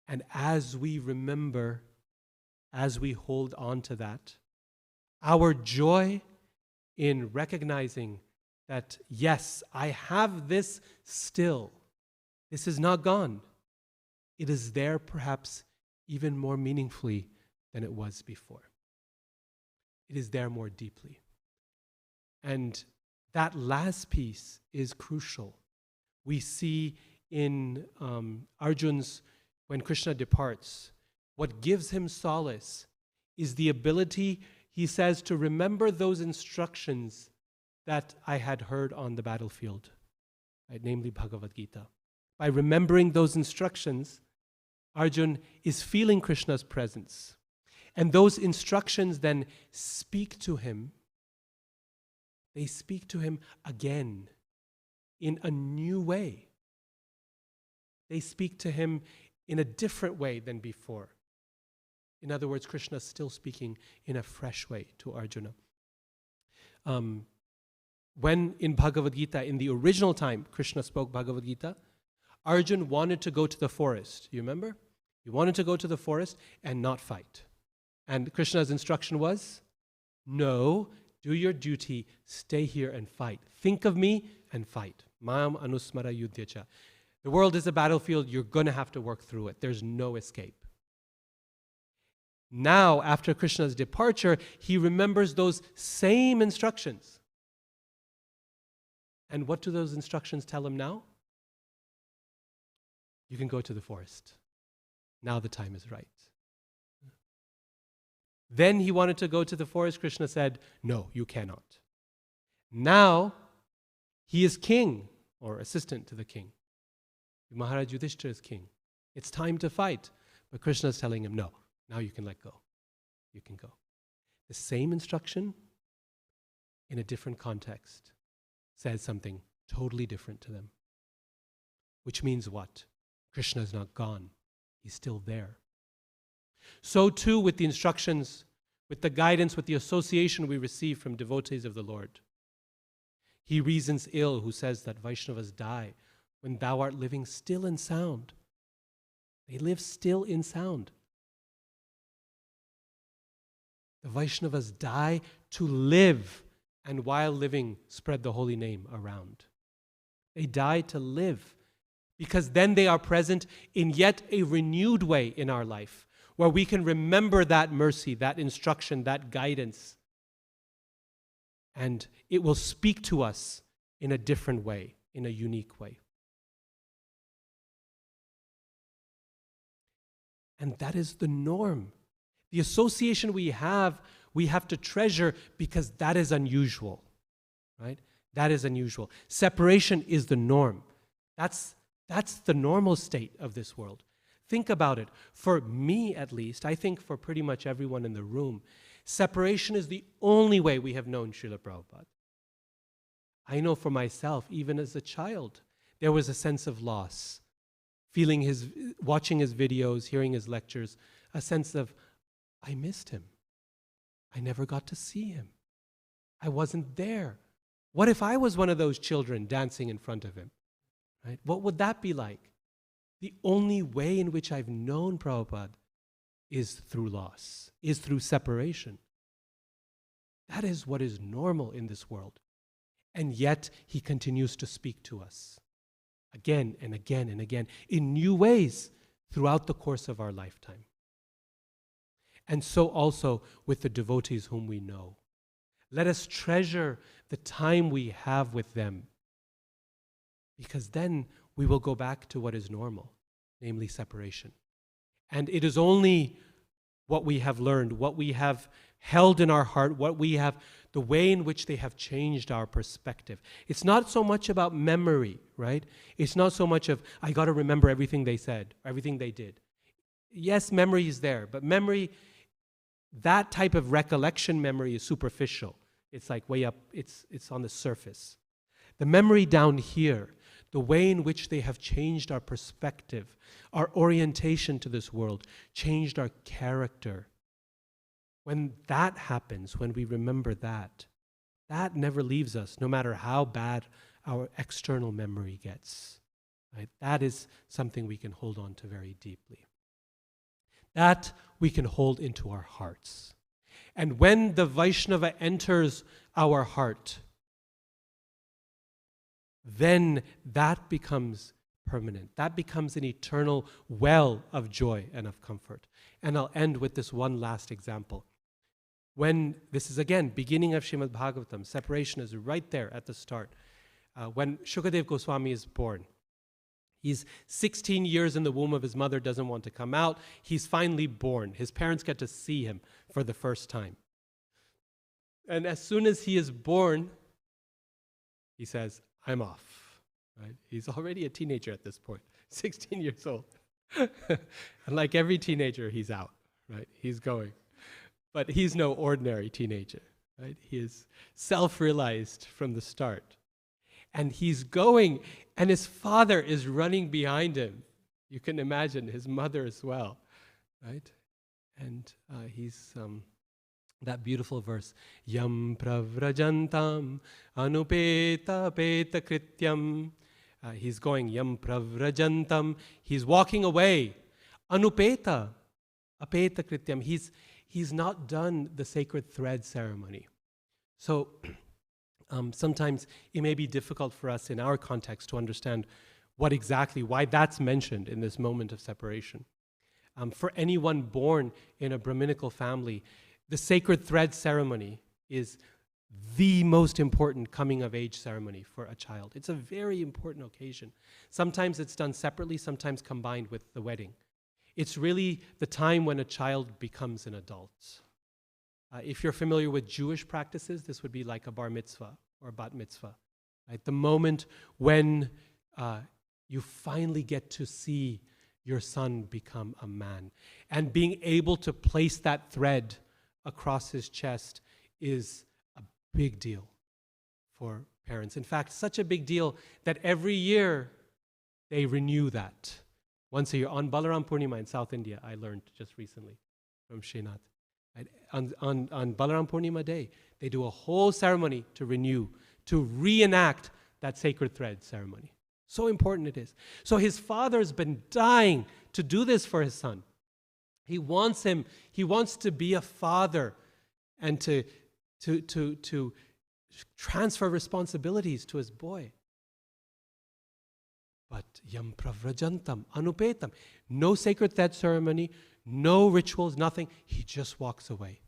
And as we remember, as we hold on to that, our joy in recognizing that, yes, I have this still. This is not gone. It is there perhaps even more meaningfully than it was before. It is there more deeply. And that last piece is crucial. We see in Arjun's, when Krishna departs, what gives him solace is the ability, he says, to remember those instructions that I had heard on the battlefield, right? Namely Bhagavad Gita. By remembering those instructions, Arjun is feeling Krishna's presence. And those instructions then speak to him. They speak to him again in a new way. They speak to him in a different way than before. In other words, Krishna is still speaking in a fresh way to Arjuna. When in Bhagavad Gita, in the original time, Krishna spoke Bhagavad Gita, Arjuna wanted to go to the forest. You remember? He wanted to go to the forest and not fight. And Krishna's instruction was, no, do your duty, stay here and fight. Think of me and fight. Mam anusmara yudhyacha. The world is a battlefield. You're going to have to work through it. There's no escape. Now, after Krishna's departure, he remembers those same instructions. And what do those instructions tell him now? You can go to the forest. Now the time is right. Then he wanted to go to the forest. Krishna said, no, you cannot. Now, he is king, or assistant to the king. Maharaj Yudhishthira is king. It's time to fight. But Krishna is telling him, no, now you can let go. You can go. The same instruction in a different context says something totally different to them. Which means what? Krishna is not gone. He's still there. So too with the instructions, with the guidance, with the association we receive from devotees of the Lord. He reasons ill who says that Vaishnavas die when thou art living still in sound. They live still in sound. The Vaishnavas die to live, and while living, spread the holy name around. They die to live, because then they are present in yet a renewed way in our life, where we can remember that mercy, that instruction, that guidance, and it will speak to us in a different way, in a unique way. And that is the norm. The association we have to treasure because that is unusual, right? That is unusual. Separation is the norm. That's the normal state of this world. Think about it. For me, at least, I think for pretty much everyone in the room, separation is the only way we have known Srila Prabhupada. I know for myself, even as a child, there was a sense of loss. Watching his videos, hearing his lectures, a sense of, I missed him. I never got to see him. I wasn't there. What if I was one of those children dancing in front of him? Right? What would that be like? The only way in which I've known Prabhupada is through loss, is through separation. That is what is normal in this world. And yet, he continues to speak to us again and again and again in new ways throughout the course of our lifetime. And so also with the devotees whom we know. Let us treasure the time we have with them, because then we will go back to what is normal, namely separation. And it is only what we have learned, what we have held in our heart, the way in which they have changed our perspective. It's not so much about memory, right? It's not so much of, I got to remember everything they said, everything they did. Yes, memory is there, but memory, that type of recollection memory is superficial. It's like way up, it's on the surface. The memory down here, the way in which they have changed our perspective, our orientation to this world, changed our character. When that happens, when we remember that never leaves us, no matter how bad our external memory gets. Right? That is something we can hold on to very deeply. That we can hold into our hearts. And when the Vaishnava enters our heart, then that becomes permanent. That becomes an eternal well of joy and of comfort. And I'll end with this one last example. When, this is again, beginning of Srimad Bhagavatam, separation is right there at the start. When Shukadev Goswami is born, he's 16 years in the womb of his mother, doesn't want to come out. He's finally born. His parents get to see him for the first time. And as soon as he is born, he says, I'm off. Right? He's already a teenager at this point, 16 years old. And like every teenager, he's out. Right? He's going. But he's no ordinary teenager, right? He is self-realized from the start. And he's going, and his father is running behind him. You can imagine his mother as well, right? And he's that beautiful verse, Yam pravrajantam anupeta peta krityam. He's going, Yam pravrajantam. He's walking away. Anupeta apeta krityam. He's not done the sacred thread ceremony. So sometimes it may be difficult for us in our context to understand why that's mentioned in this moment of separation. For anyone born in a Brahminical family, the sacred thread ceremony is the most important coming of age ceremony for a child. It's a very important occasion. Sometimes it's done separately, sometimes combined with the wedding. It's really the time when a child becomes an adult. If you're familiar with Jewish practices, this would be like a bar mitzvah or bat mitzvah. Right? The moment when you finally get to see your son become a man. And being able to place that thread across his chest is a big deal for parents. In fact, such a big deal that every year they renew that. Once a year, on Balaram Purnima in South India, I learned just recently from Srinath. Right? On Balaram Purnima day, they do a whole ceremony to renew, to reenact that sacred thread ceremony. So important it is. So his father's been dying to do this for his son. He wants to be a father and to transfer responsibilities to his boy. But yam pravrajantam anupetam. No sacred thread ceremony, no rituals, nothing. He just walks away.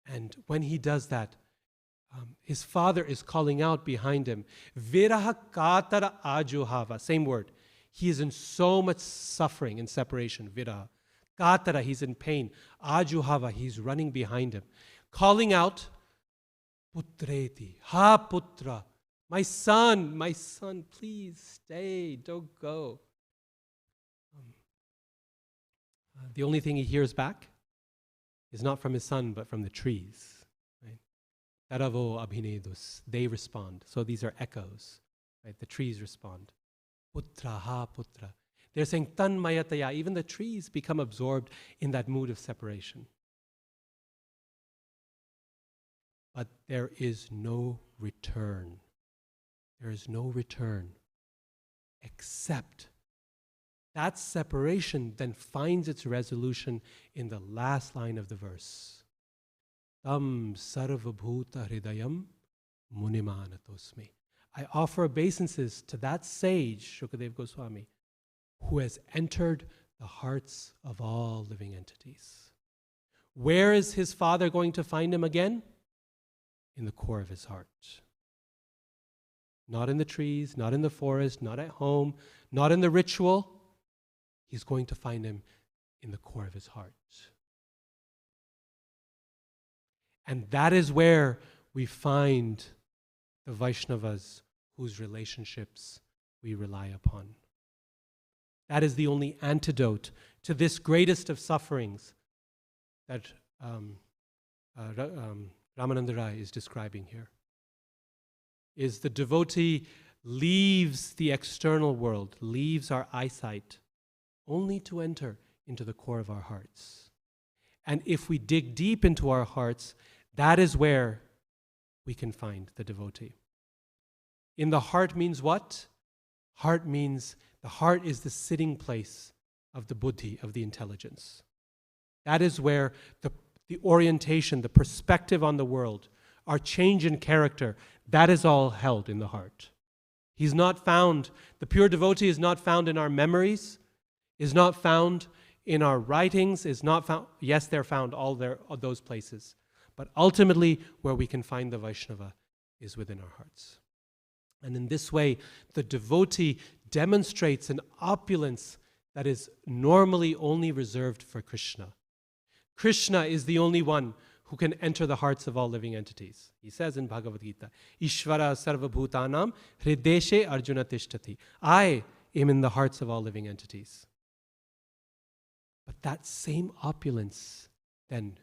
And when he does that, his father is calling out behind him. Viraha katara ajuhava. Same word. He is in so much suffering and separation. Viraha. Katara, he's in pain. Ajuhava, he's running behind him. Calling out, Putreti, ha putra. My son, please stay, don't go. The only thing he hears back is not from his son, but from the trees. Taravo abhinedus, they respond. So these are echoes, right? The trees respond. Putra ha putra. They're saying tan mayataya. Even the trees become absorbed in that mood of separation. But there is no return. There is no return. Except that separation then finds its resolution in the last line of the verse. Tam sarvabhuta hridayam munimanatosmi. I offer obeisances to that sage, Shukadev Goswami, who has entered the hearts of all living entities. Where is his father going to find him again? In the core of his heart. Not in the trees, not in the forest, not at home, not in the ritual. He's going to find him in the core of his heart. And that is where we find the Vaishnavas whose relationships we rely upon. That is the only antidote to this greatest of sufferings that Ramananda Rai is describing here. Is the devotee leaves the external world, leaves our eyesight, only to enter into the core of our hearts. And if we dig deep into our hearts, that is where we can find the devotee. In the heart means what? Heart means the heart is the sitting place of the buddhi, of the intelligence. That is where the orientation, the perspective on the world, our change in character, that is all held in the heart. He's not found, the pure devotee is not found in our memories, is not found in our writings, is not found, yes, they're found all those places. But ultimately, where we can find the Vaishnava is within our hearts. And in this way, the devotee demonstrates an opulence that is normally only reserved for Krishna. Krishna is the only one who can enter the hearts of all living entities. He says in Bhagavad Gita, Ishvara sarva bhutanam hrideshe arjuna tishtati. I am in the hearts of all living entities. But that same opulence then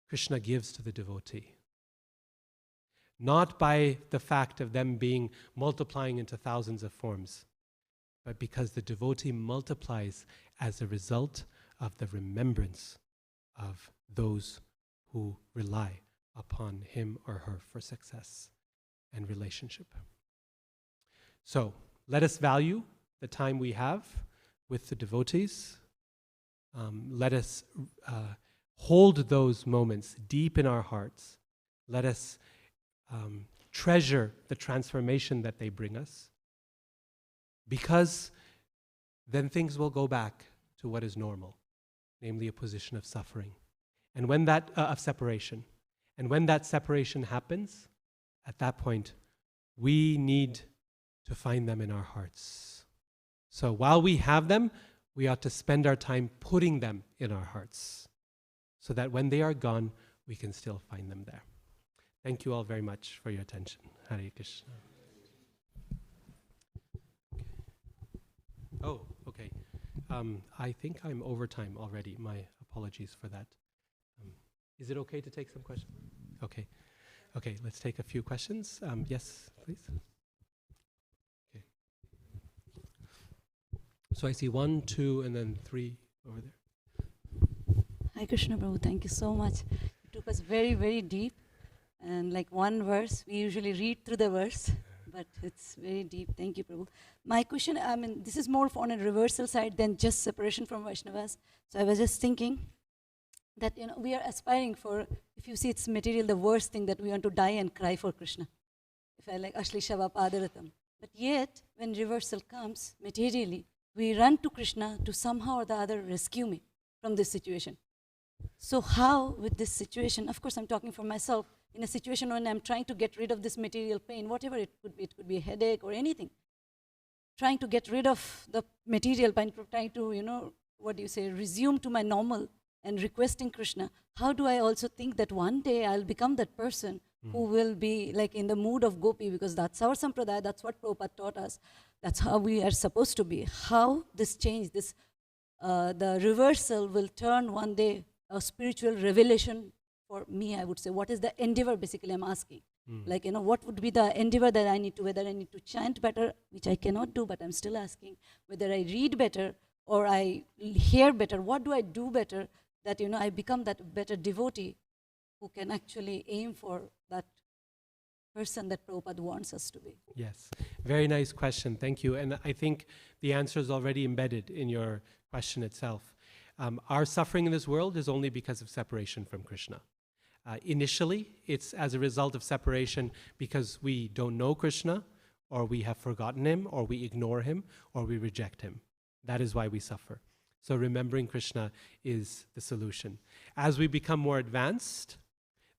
Krishna gives to the devotee. Not by the fact of them being multiplying into thousands of forms, but because the devotee multiplies as a result of the remembrance of those who rely upon him or her for success and relationship. So let us value the time we have with the devotees. Let us hold those moments deep in our hearts. Let us treasure the transformation that they bring us, because then things will go back to what is normal, namely a position of suffering, and when that of separation. And when that separation happens, at that point, we need to find them in our hearts. So while we have them, we ought to spend our time putting them in our hearts, so that when they are gone, we can still find them there. Thank you all very much for your attention. Hare Krishna. Oh, okay. I think I'm over time already. My apologies for that. Is it okay to take some questions? Okay. Okay, let's take a few questions. Yes, please. Okay. So I see 1, 2, and then 3 over there. Hi Krishna Prabhu, thank you so much. It took us very, very deep. And like one verse, we usually read through the verse, but it's very deep. Thank you, Prabhu. My question, this is more on a reversal side than just separation from Vaishnavas. So I was just thinking that, we are aspiring for, if you see it's material, the worst thing that we want to die and cry for Krishna. If I like Ashlishava Padaratam. But yet, when reversal comes, materially, we run to Krishna to somehow or the other rescue me from this situation. So how with this situation, of course I'm talking for myself, in a situation when I'm trying to get rid of this material pain, whatever it could be a headache or anything, trying to get rid of the material pain, trying to, resume to my normal and requesting Krishna, how do I also think that one day I'll become that person who will be like in the mood of Gopi, because that's our sampradaya, that's what Prabhupada taught us, that's how we are supposed to be. How this change, the reversal will turn one day a spiritual revelation for me, I would say. What is the endeavor, basically, I'm asking. Like, what would be the endeavor that I need to, whether I need to chant better, which I cannot do, but I'm still asking, whether I read better or I hear better, what do I do better that, I become that better devotee who can actually aim for that person that Prabhupada wants us to be. Yes, very nice question. Thank you. And I think the answer is already embedded in your question itself. Our suffering in this world is only because of separation from Krishna. Initially, it's as a result of separation because we don't know Krishna, or we have forgotten him, or we ignore him, or we reject him. That is why we suffer. So remembering Krishna is the solution. As we become more advanced,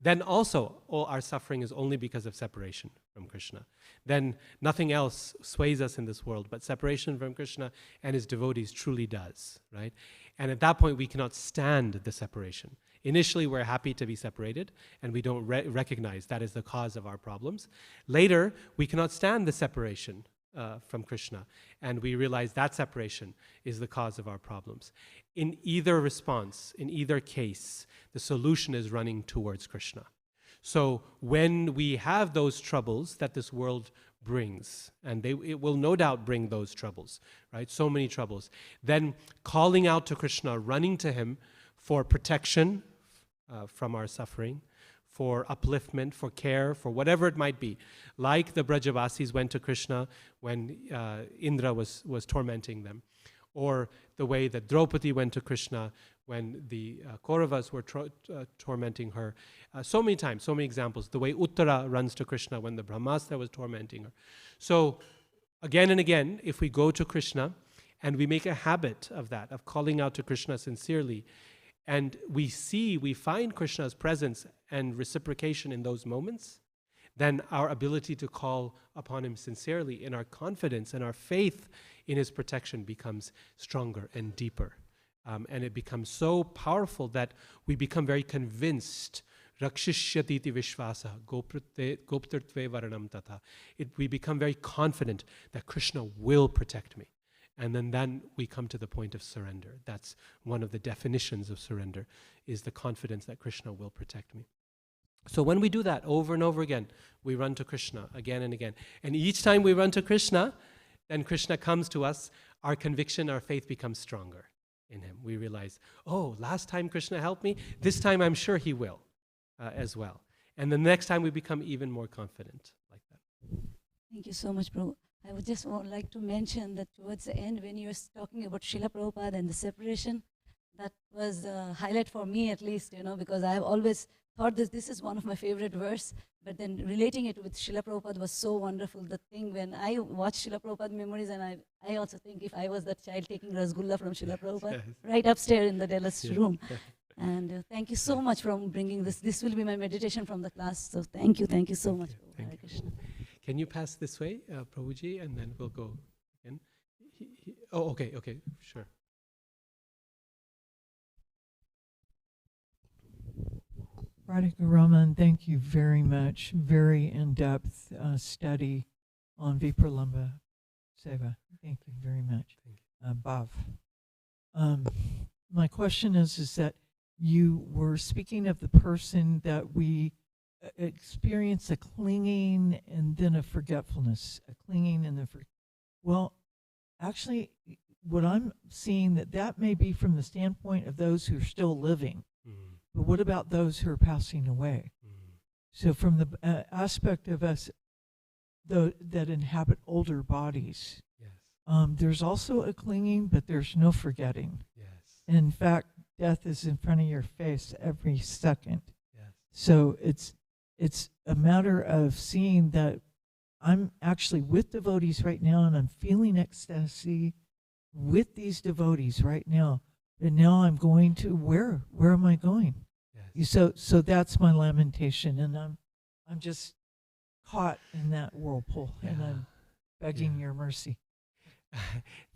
then also all our suffering is only because of separation from Krishna. Then nothing else sways us in this world, but separation from Krishna and his devotees truly does, right? And at that point, we cannot stand the separation. Initially, we're happy to be separated, and we don't recognize that is the cause of our problems. Later, we cannot stand the separation from Krishna, and we realize that separation is the cause of our problems. In either response, in either case, the solution is running towards Krishna. So when we have those troubles that this world brings, and it will no doubt bring those troubles, right? So many troubles. Then calling out to Krishna, running to him for protection from our suffering, for upliftment, for care, for whatever it might be. Like the Brajavasis went to Krishna when Indra was tormenting them. Or the way that Draupadi went to Krishna when the Kauravas were tormenting her. So many times, so many examples. The way Uttara runs to Krishna when the Brahmastra was tormenting her. So again and again, if we go to Krishna and we make a habit of that, of calling out to Krishna sincerely, and we find Krishna's presence and reciprocation in those moments, then our ability to call upon him sincerely in our confidence and our faith in his protection becomes stronger and deeper. And it becomes so powerful that we become very convinced. Rakshishyatiti vishvasa goptartve varanam tata. We become very confident that Krishna will protect me. And then we come to the point of surrender. That's one of the definitions of surrender, is the confidence that Krishna will protect me. So when we do that over and over again, we run to Krishna again and again. And each time we run to Krishna, then Krishna comes to us, our conviction, our faith becomes stronger in him. We realize, oh, last time Krishna helped me, this time I'm sure he will as well. And the next time we become even more confident like that. Thank you so much, Prabhu. I would just like to mention that towards the end, when you were talking about Srila Prabhupada and the separation, that was a highlight for me at least, because I have always thought that this is one of my favorite verse, but then relating it with Srila Prabhupada was so wonderful. The thing when I watch Srila Prabhupada memories, and I also think if I was that child taking Rasgulla from Srila Prabhupada, right upstairs in the Dallas room. And thank you so much for bringing this. This will be my meditation from the class. So thank you so much. Hare Krishna. Can you pass this way, Prabhuji, and then we'll go again. Oh, okay, sure. Radhika Raman, thank you very much. Very in-depth study on Vipralambha Seva. Thank you very much. Bhav. My question is that you were speaking of the person that we experience a clinging and then a forgetfulness, a clinging and then well, actually, what I'm seeing that may be from the standpoint of those who are still living. But what about those who are passing away? So from the aspect of us that inhabit older bodies, there's also a clinging, but there's no forgetting. In fact, death is in front of your face every second. So it's a matter of seeing that I'm actually with devotees right now, and I'm feeling ecstasy with these devotees right now. And now I'm going to where am I going? So that's my lamentation, and I'm just caught in that whirlpool, and I'm begging your mercy.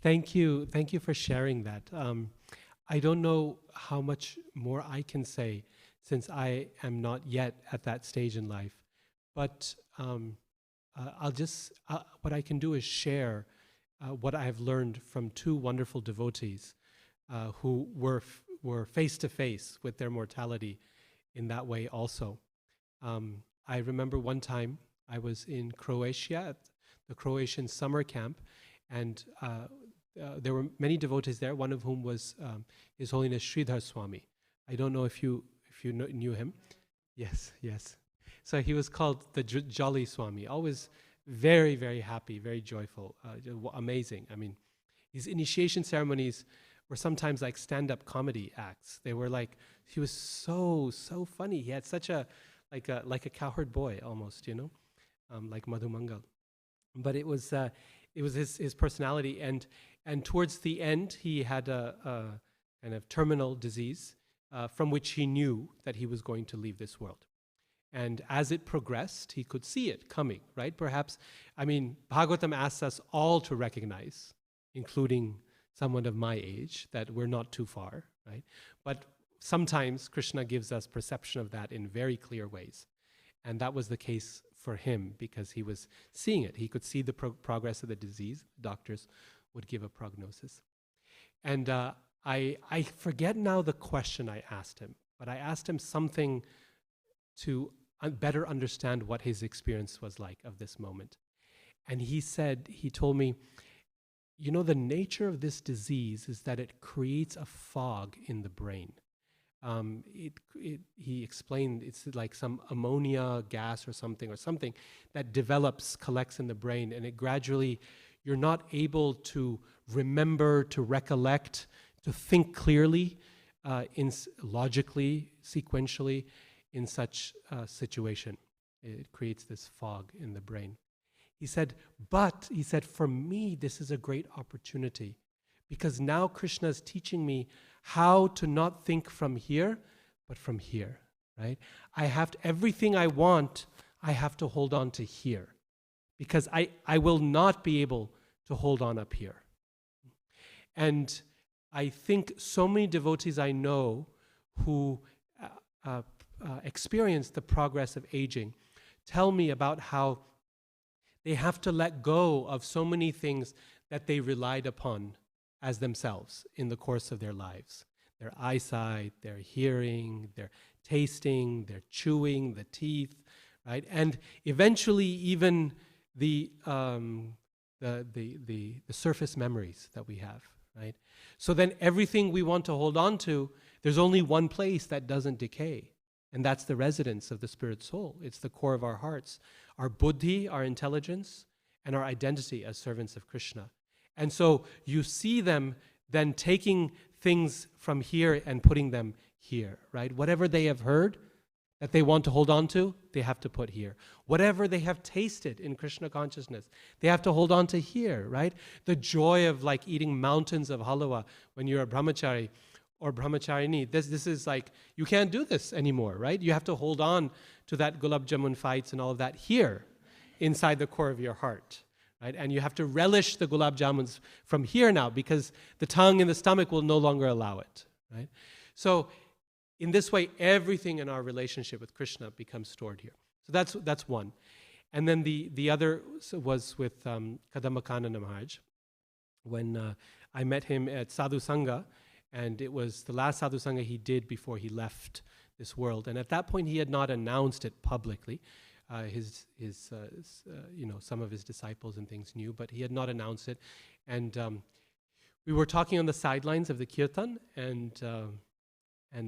Thank you for sharing that. I don't know how much more I can say since I am not yet at that stage in life, but what I can do is share what I have learned from two wonderful devotees who were face to face with their mortality in that way also. I remember one time I was in Croatia at the Croatian summer camp, and there were many devotees there, one of whom was His Holiness Sridhar Swami. I don't know if you knew him. Yes. So he was called the Jolly Swami, always very, very happy, very joyful, amazing. I mean, his initiation ceremonies were sometimes like stand-up comedy acts. They were like, he was so funny. He had such like a cowherd boy almost, like Madhu Mangal. But it was his personality, and towards the end he had a kind of terminal disease from which he knew that he was going to leave this world. And as it progressed, he could see it coming, right? Perhaps, Bhagavatam asks us all to recognize, including someone of my age, that we're not too far, right? But sometimes Krishna gives us perception of that in very clear ways. And that was the case for him because he was seeing it. He could see the progress of the disease. Doctors would give a prognosis. And I forget now the question I asked him, but I asked him something to better understand what his experience was like of this moment. And he told me, the nature of this disease is that it creates a fog in the brain. He explained it's like some ammonia gas or something that collects in the brain, and it gradually, you're not able to remember, to recollect, to think clearly, logically, sequentially, in such a situation. It creates this fog in the brain. He said, for me, this is a great opportunity because now Krishna is teaching me how to not think from here, but from here, right? Everything I want, I have to hold on to here because I will not be able to hold on up here. And I think so many devotees I know who experience the progress of aging tell me about how they have to let go of so many things that they relied upon as themselves in the course of their lives. Their eyesight, their hearing, their tasting, their chewing, the teeth, right? And eventually even the surface memories that we have, right? So then everything we want to hold on to, there's only one place that doesn't decay, and that's the residence of the spirit soul. It's the core of our hearts, our buddhi, our intelligence, and our identity as servants of Krishna. And so you see them then taking things from here and putting them here, right? Whatever they have heard that they want to hold on to, they have to put here. Whatever they have tasted in Krishna consciousness, they have to hold on to here, right? The joy of like eating mountains of halwa when you're a brahmachari or brahmacharini, this is like, you can't do this anymore, right? You have to hold on to that gulab jamun fights and all of that here, inside the core of your heart, right? And you have to relish the gulab jamuns from here now, because the tongue and the stomach will no longer allow it, right? So in this way, everything in our relationship with Krishna becomes stored here. So that's one. And then the other was with Caitanya-caritamrta Maharaj, when I met him at Sadhu Sangha, and it was the last Sadhu Sangha he did before he left this world. And at that point, he had not announced it publicly. Some of his disciples and things knew, but he had not announced it. And we were talking on the sidelines of the Kirtan, and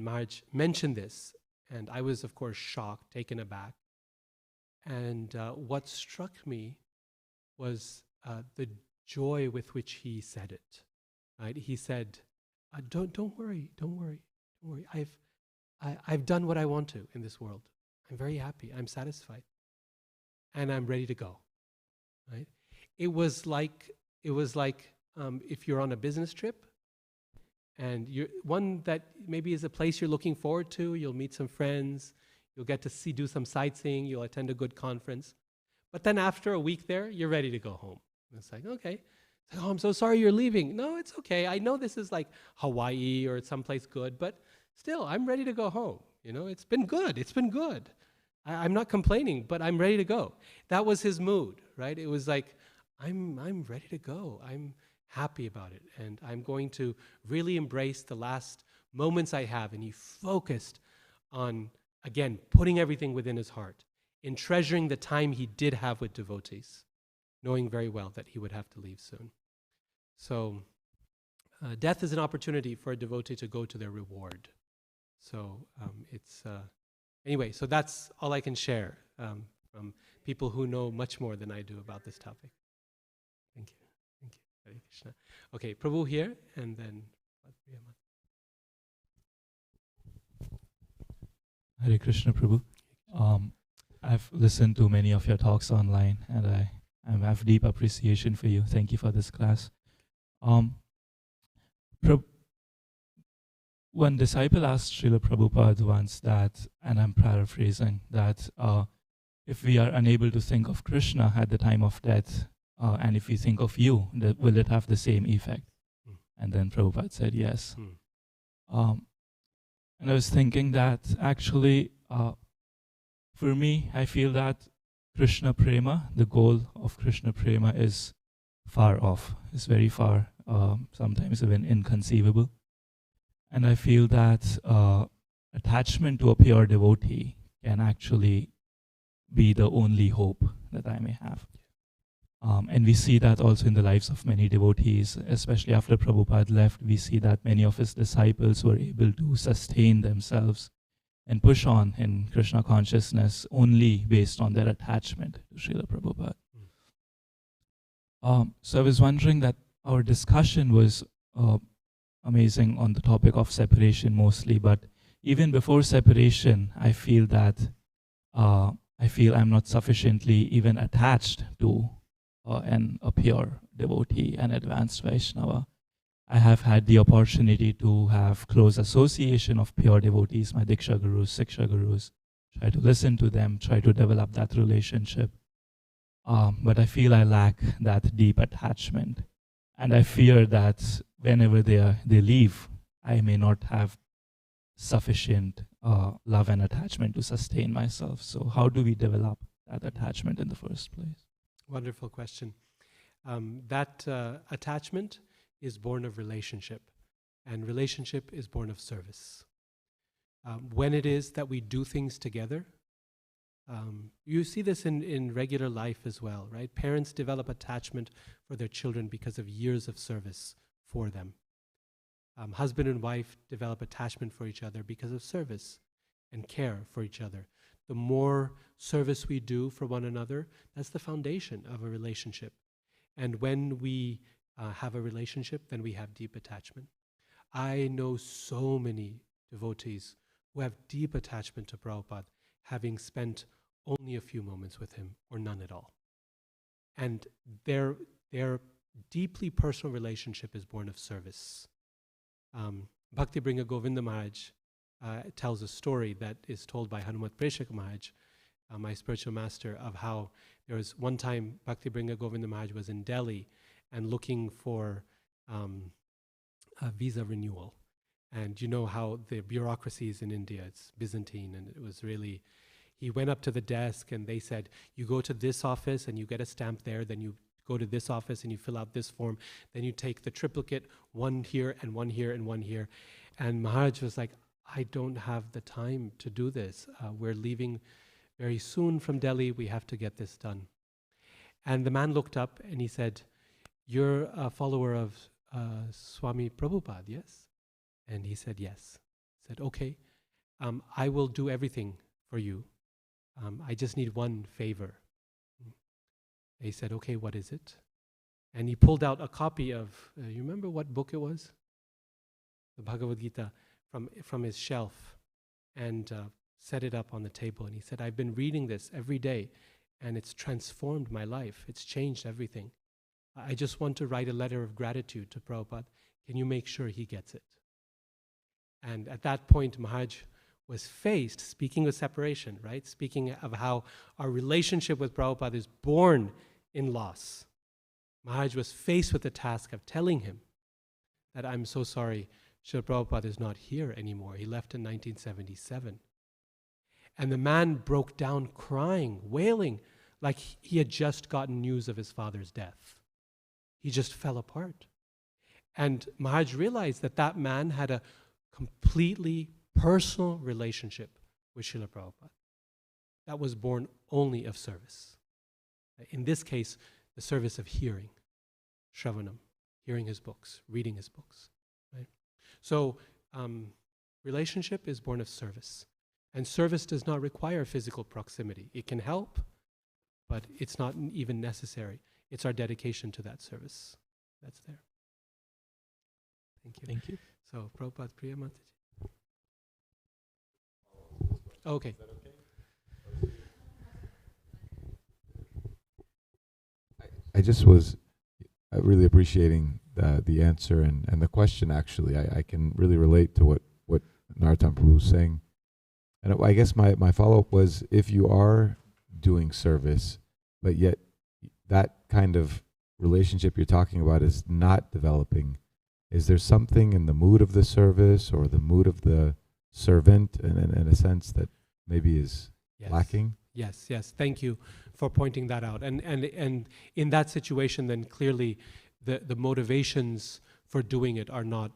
Maharaj mentioned this, and I was, of course, shocked, taken aback. And what struck me was the joy with which he said it. Right? He said, "Don't worry. I've done what I want to in this world. I'm very happy. I'm satisfied, and I'm ready to go." Right? It was like if you're on a business trip, and one that maybe is a place you're looking forward to. You'll meet some friends. You'll get to do some sightseeing. You'll attend a good conference. But then after a week there, you're ready to go home. And it's like, okay. It's like, oh, I'm so sorry you're leaving. No, it's okay. I know this is like Hawaii or someplace good, but still, I'm ready to go home. It's been good. It's been good. I'm not complaining, but I'm ready to go. That was his mood, right? It was like, I'm ready to go. I'm happy about it, and I'm going to really embrace the last moments I have. And he focused on, again, putting everything within his heart, in treasuring the time he did have with devotees, knowing very well that he would have to leave soon. So death is an opportunity for a devotee to go to their reward. So anyway, so that's all I can share from people who know much more than I do about this topic. Thank you. Hare Krishna. Okay, Prabhu here, and then Hare Krishna, Prabhu. I've listened to many of your talks online, and I have deep appreciation for you. Thank you for this class. One disciple asked Srila Prabhupada once that, and I'm paraphrasing, that if we are unable to think of Krishna at the time of death, and if we think of you, will it have the same effect? And then Prabhupada said yes. And I was thinking that actually, for me, I feel that Krishna Prema, the goal of Krishna Prema is far off, is very far, sometimes even inconceivable. And I feel that attachment to a pure devotee can actually be the only hope that I may have. And we see that also in the lives of many devotees, especially after Prabhupada left. We see that many of his disciples were able to sustain themselves and push on in Krishna consciousness only based on their attachment to Srila Prabhupada. So I was wondering that our discussion was amazing on the topic of separation mostly, but even before separation, I feel that I'm not sufficiently even attached to a pure devotee, an advanced Vaishnava. I have had the opportunity to have close association of pure devotees, my Diksha Gurus, Siksha Gurus, try to listen to them, try to develop that relationship. But I feel I lack that deep attachment. And I fear that whenever they leave, I may not have sufficient love and attachment to sustain myself. So how do we develop that attachment in the first place? Wonderful question. that attachment is born of relationship, and relationship is born of service. When it is that we do things together, you see this in regular life as well, right? Parents develop attachment for their children because of years of service for them. Husband and wife develop attachment for each other because of service and care for each other. The more service we do for one another, that's the foundation of a relationship. And when we have a relationship, then we have deep attachment. I know so many devotees who have deep attachment to Prabhupada, having spent only a few moments with him or none at all. And their deeply personal relationship is born of service. Bhakti Bringa Govinda Maharaj tells a story that is told by Hanumat Preshak Maharaj, my spiritual master, of how there was one time Bhakti Bringa Govinda Maharaj was in Delhi and looking for a visa renewal. And you know how the bureaucracy is in India, it's Byzantine, and it was really, he went up to the desk and they said, you go to this office and you get a stamp there, then you go to this office and you fill out this form, then you take the triplicate, one here and one here and one here. And Maharaj was like, I don't have the time to do this. We're leaving very soon from Delhi, we have to get this done. And the man looked up and he said, you're a follower of Swami Prabhupada, yes? And he said, yes. He said, okay, I will do everything for you. I just need one favor. He said, okay, what is it? And he pulled out a copy of, you remember what book it was? The Bhagavad Gita from his shelf, and set it up on the table. And he said, I've been reading this every day and it's transformed my life. It's changed everything. I just want to write a letter of gratitude to Prabhupada. Can you make sure he gets it? And at that point, Maharaj was faced, speaking of separation, right? Speaking of how our relationship with Prabhupada is born in loss. Maharaj was faced with the task of telling him that I'm so sorry, Srila Prabhupada is not here anymore. He left in 1977. And the man broke down crying, wailing, like he had just gotten news of his father's death. He just fell apart. And Maharaj realized that that man had a completely personal relationship with Srila Prabhupada that was born only of service. In this case, the service of hearing, Shravanam, hearing his books, reading his books. Right? So relationship is born of service. And service does not require physical proximity. It can help, but it's not even necessary. It's our dedication to that service that's there. Thank you. Thank you. So, Prabhupada Priya Mataji. Okay. I just was really appreciating the answer and the question, actually. I can really relate to what Narottam Prabhu was saying. And I guess my follow-up was, if you are doing service, but yet that kind of relationship you're talking about is not developing, is there something in the mood of the service or the mood of the servant, in a sense, that maybe is lacking? Yes. Thank you for pointing that out. And in that situation, then clearly the motivations for doing it are not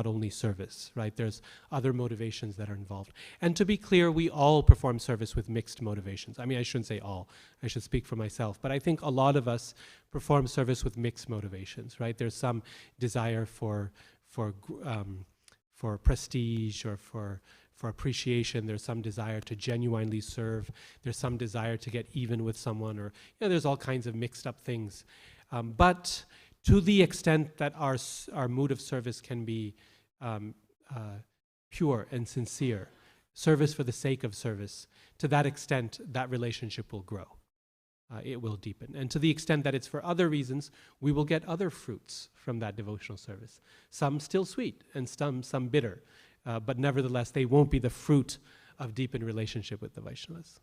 only service, right? There's other motivations that are involved. And to be clear, we all perform service with mixed motivations. I mean, I shouldn't say all. I should speak for myself. But I think a lot of us perform service with mixed motivations, right? There's some desire for prestige or for appreciation. There's some desire to genuinely serve. There's some desire to get even with someone, or there's all kinds of mixed up things. But to the extent that our mood of service can be pure and sincere, service for the sake of service, to that extent, that relationship will grow. It will deepen. And to the extent that it's for other reasons, we will get other fruits from that devotional service. Some still sweet and some bitter. But nevertheless, they won't be the fruit of deepened relationship with the Vaishnavas.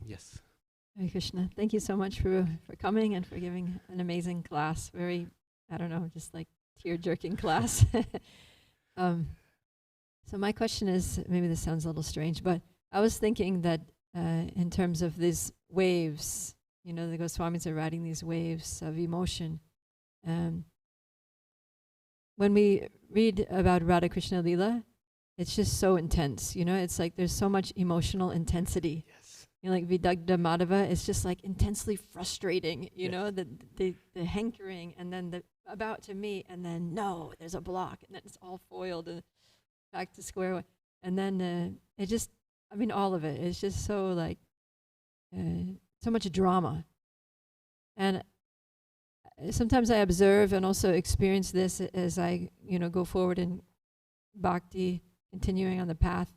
Yes. Hare Krishna. Thank you so much for coming and for giving an amazing class. Very, just like tear-jerking class. So my question is, maybe this sounds a little strange, but I was thinking that in terms of these waves you know, the Goswamis are riding these waves of emotion. When we read about Radha Krishna Leela, it's just so intense, you know, it's like there's so much emotional intensity. Yes. You know, like Vidagdha Madhava is just like intensely frustrating, you know, the hankering, and then the about to meet, and then no, there's a block, and then it's all foiled and back to square one. And then it just, I mean, all of it is just so like, so much drama. And sometimes I observe and also experience this as I, you know, go forward in bhakti, continuing on the path,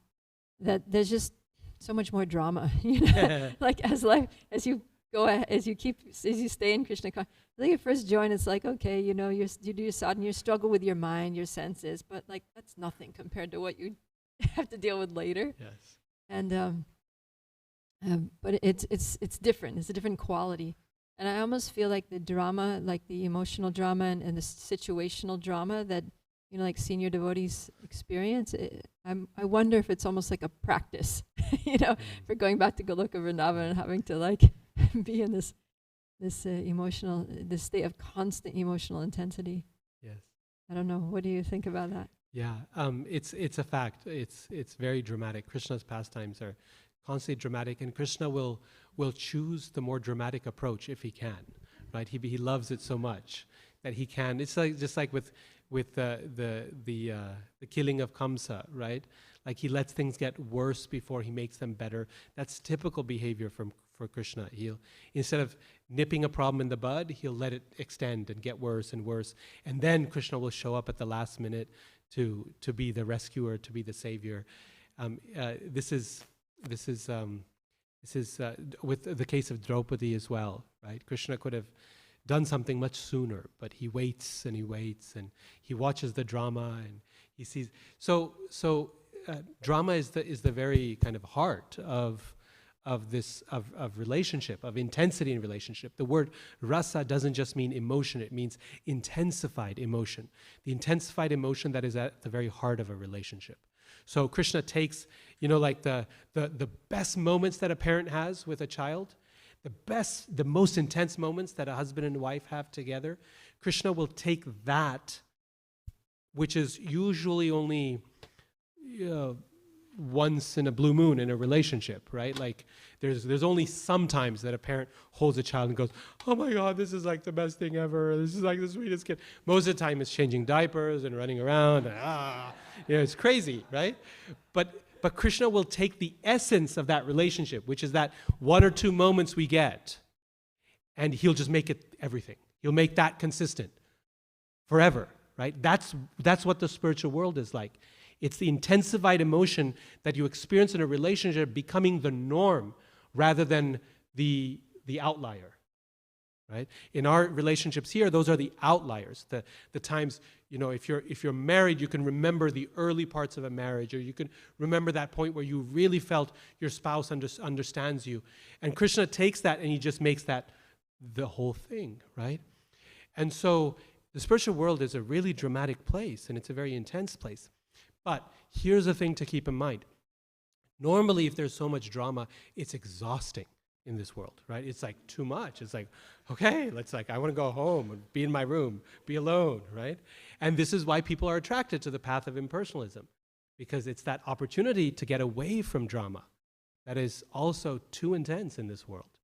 that there's just so much more drama, you know, like as you stay in Krishna consciousness. I think you first join, it's like, okay, you know, you do your sadhana, you struggle with your mind, your senses, but like that's nothing compared to what you have to deal with later. Yes. And but it's different. It's a different quality. And I almost feel like the drama, like the emotional drama and the situational drama that, you know, like senior devotees experience, I wonder if it's almost like a practice, you know, for going back to Goloka Vrindavan and having to like be in this emotional, this state of constant emotional intensity. Yes. I don't know. What do you think about that? Yeah, it's a fact. It's very dramatic. Krishna's pastimes are constantly dramatic, and Krishna will choose the more dramatic approach if he can, right? He loves it so much that he can. It's like just like with the killing of Kamsa, right? Like he lets things get worse before he makes them better. That's typical behavior for Krishna. He'll, instead of nipping a problem in the bud, he'll let it extend and get worse and worse, and then Krishna will show up at the last minute to be the rescuer, to be the savior. This is with the case of Draupadi as well, right? Krishna could have done something much sooner, but he waits and he waits and he watches the drama and he sees. So drama is the very kind of heart of relationship, of intensity in relationship. The word rasa doesn't just mean emotion, it means intensified emotion. The intensified emotion that is at the very heart of a relationship. So Krishna takes, you know, like the best moments that a parent has with a child, the most intense moments that a husband and wife have together, Krishna will take that, which is usually only, once in a blue moon in a relationship, right? Like there's only sometimes that a parent holds a child and goes, oh my God, this is like the best thing ever. This is like the sweetest kid. Most of the time it's changing diapers and running around and it's crazy, right? But Krishna will take the essence of that relationship, which is that one or two moments we get, and he'll just make it everything. He'll make that consistent forever, right? That's what the spiritual world is like. It's the intensified emotion that you experience in a relationship becoming the norm rather than the outlier, right? In our relationships here, those are the outliers. The times, you know, if you're married, you can remember the early parts of a marriage, or you can remember that point where you really felt your spouse understands you. And Krishna takes that and he just makes that the whole thing, right? And so the spiritual world is a really dramatic place, and it's a very intense place. But here's the thing to keep in mind. Normally, if there's so much drama, it's exhausting in this world, right? It's like too much. It's like, okay, I want to go home and be in my room, be alone, right? And this is why people are attracted to the path of impersonalism, because it's that opportunity to get away from drama that is also too intense in this world.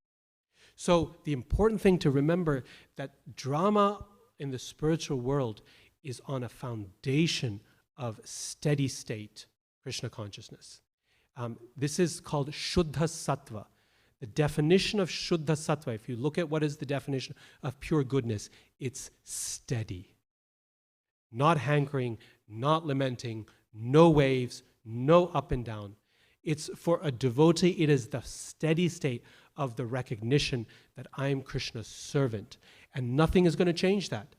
So the important thing to remember that drama in the spiritual world is on a foundation of steady state Krishna consciousness. This is called Shuddha Sattva. The definition of Shuddha Sattva, if you look at what is the definition of pure goodness, it's steady. Not hankering, not lamenting, no waves, no up and down. It's for a devotee, it is the steady state of the recognition that I am Krishna's servant, and nothing is going to change that.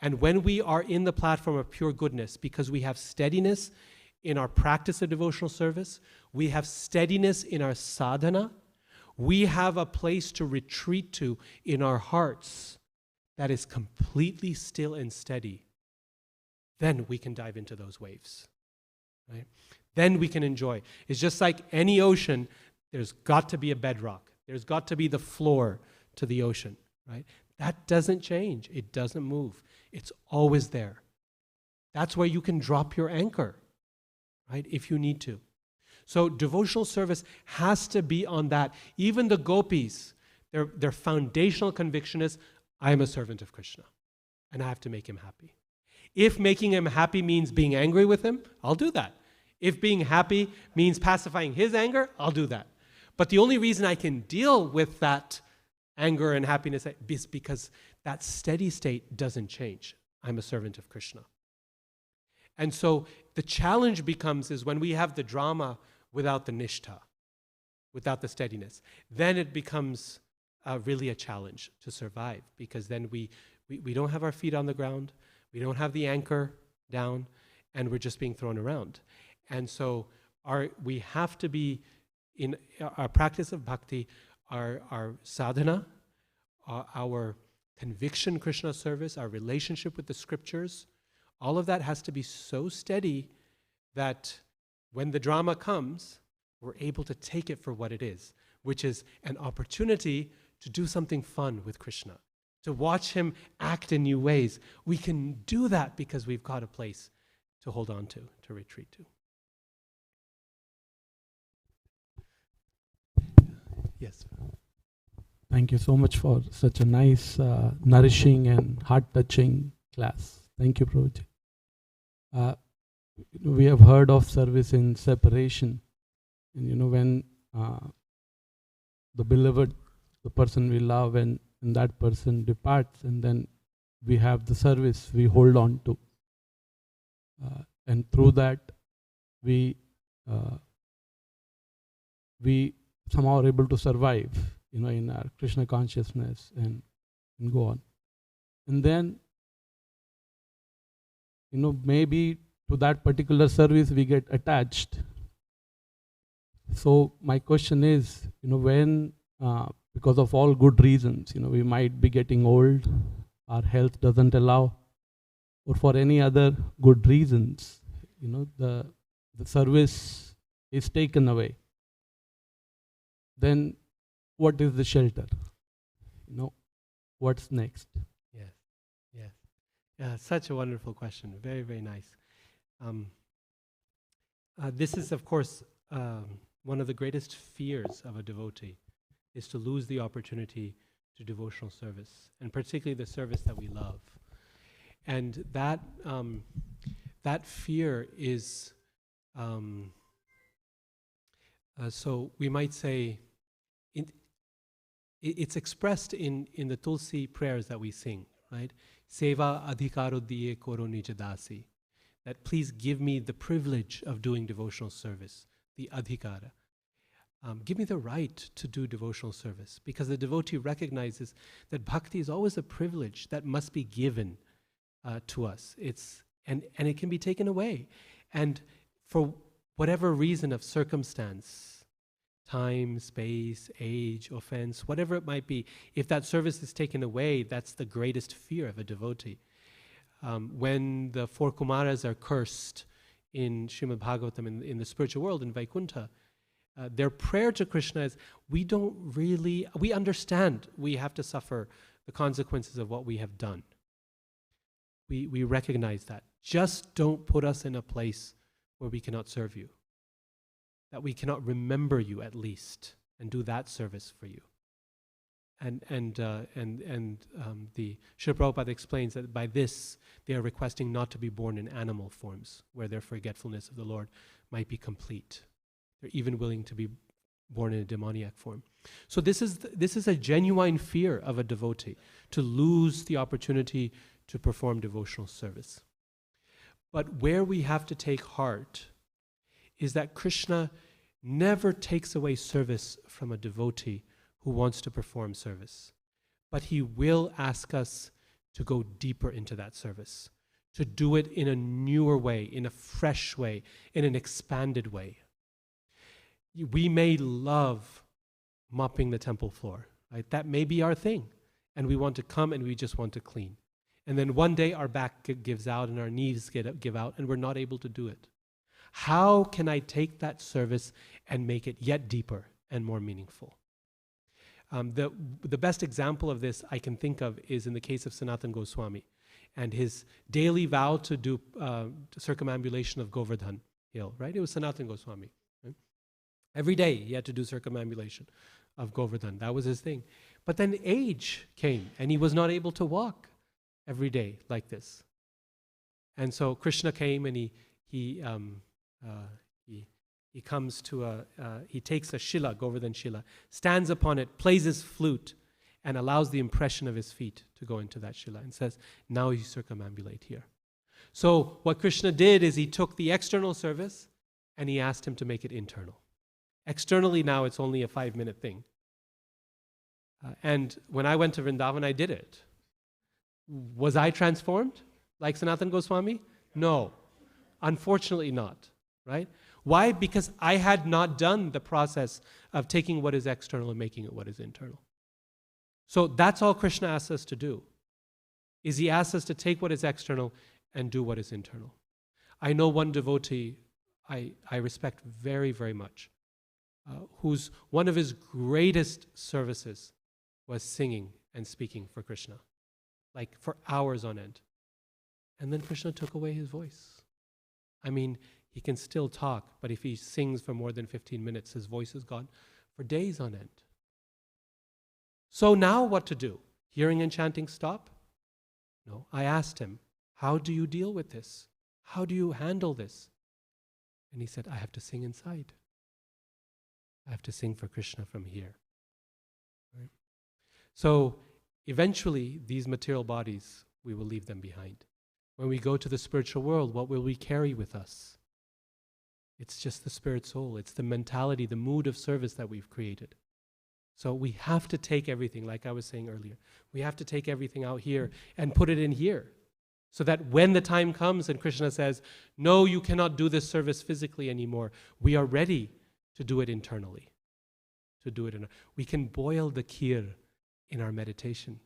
And when we are in the platform of pure goodness, because we have steadiness in our practice of devotional service, we have steadiness in our sadhana, we have a place to retreat to in our hearts that is completely still and steady, then we can dive into those waves, right? Then we can enjoy. It's just like any ocean, there's got to be a bedrock. There's got to be the floor to the ocean, right? That doesn't change. It doesn't move. It's always there. That's where you can drop your anchor, right, if you need to. So devotional service has to be on that. Even the gopis, their foundational conviction is, I am a servant of Krishna, and I have to make him happy. If making him happy means being angry with him, I'll do that. If being happy means pacifying his anger, I'll do that. But the only reason I can deal with that anger and happiness is because that steady state doesn't change. I'm a servant of Krishna. And so the challenge becomes is when we have the drama without the nishtha, without the steadiness, then it becomes really a challenge to survive, because then we don't have our feet on the ground, we don't have the anchor down, and we're just being thrown around. And so we have to be, in our practice of bhakti, our sadhana, our conviction Krishna service, our relationship with the scriptures, all of that has to be so steady that when the drama comes, we're able to take it for what it is, which is an opportunity to do something fun with Krishna, to watch him act in new ways. We can do that because we've got a place to hold on to retreat to. Yes. Thank you so much for such a nice, nourishing and heart-touching class. Thank you, Prabhuji. We have heard of service in separation. And when the beloved, the person we love, and that person departs, and then we have the service we hold on to. And through that, we somehow are able to survive, in our Krishna consciousness and go on. And then, maybe to that particular service we get attached. So my question is, when, because of all good reasons, we might be getting old, our health doesn't allow, or for any other good reasons, the service is taken away. Then what is the shelter? What's next? Yes, yes. Yeah, such a wonderful question. Very, very nice. This is, of course, one of the greatest fears of a devotee, is to lose the opportunity to devotional service, and particularly the service that we love. And that fear is, so we might say, it's expressed in the Tulsi prayers that we sing, right? Seva adhikaro diye koro nij dasi. That please give me the privilege of doing devotional service, the adhikara. Give me the right to do devotional service, because the devotee recognizes that bhakti is always a privilege that must be given to us. And it can be taken away. And for whatever reason of circumstance, time, space, age, offense, whatever it might be, if that service is taken away, that's the greatest fear of a devotee. When the 4 Kumaras are cursed in Srimad Bhagavatam, in the spiritual world, in Vaikuntha, their prayer to Krishna is, we understand we have to suffer the consequences of what we have done. We recognize that. Just don't put us in a place where we cannot serve you, that we cannot remember you at least, and do that service for you. And the Srila Prabhupada explains that by this they are requesting not to be born in animal forms, where their forgetfulness of the Lord might be complete. They're even willing to be born in a demoniac form. So this is a genuine fear of a devotee, to lose the opportunity to perform devotional service. But where we have to take heart is that Krishna never takes away service from a devotee who wants to perform service. But he will ask us to go deeper into that service, to do it in a newer way, in a fresh way, in an expanded way. We may love mopping the temple floor, right? That may be our thing. And we want to come and we just want to clean. And then one day our back gives out and our knees give out and we're not able to do it. How can I take that service and make it yet deeper and more meaningful? The best example of this I can think of is in the case of Sanatana Goswami and his daily vow to do circumambulation of Govardhan Hill, right? It was Sanatana Goswami. Right? Every day he had to do circumambulation of Govardhan. That was his thing. But then age came and he was not able to walk every day like this. And so Krishna came and he comes to he takes a shila, Govardhan shila, stands upon it, plays his flute, and allows the impression of his feet to go into that shila and says, now you circumambulate here. So what Krishna did is he took the external service and he asked him to make it internal. Externally now it's only a 5-minute thing. And when I went to Vrindavan, I did it. Was I transformed like Sanatana Goswami? No, unfortunately not, right? Why? Because I had not done the process of taking what is external and making it what is internal. So that's all Krishna asks us to do, is he asks us to take what is external and do what is internal. I know one devotee I respect very, very much, whose one of his greatest services was singing and speaking for Krishna, like for hours on end. And then Krishna took away his voice. I mean, he can still talk, but if he sings for more than 15 minutes, his voice is gone for days on end. So now what to do? Hearing and chanting stop? No. I asked him, how do you deal with this? How do you handle this? And he said, I have to sing inside. I have to sing for Krishna from here. Right? So eventually, these material bodies, we will leave them behind. When we go to the spiritual world, what will we carry with us? It's just the spirit soul. It's the mentality, the mood of service that we've created. So we have to take everything, like I was saying earlier. We have to take everything out here and put it in here. So that when the time comes and Krishna says, no, you cannot do this service physically anymore, we are ready to do it internally. We can boil the kheer in our meditation.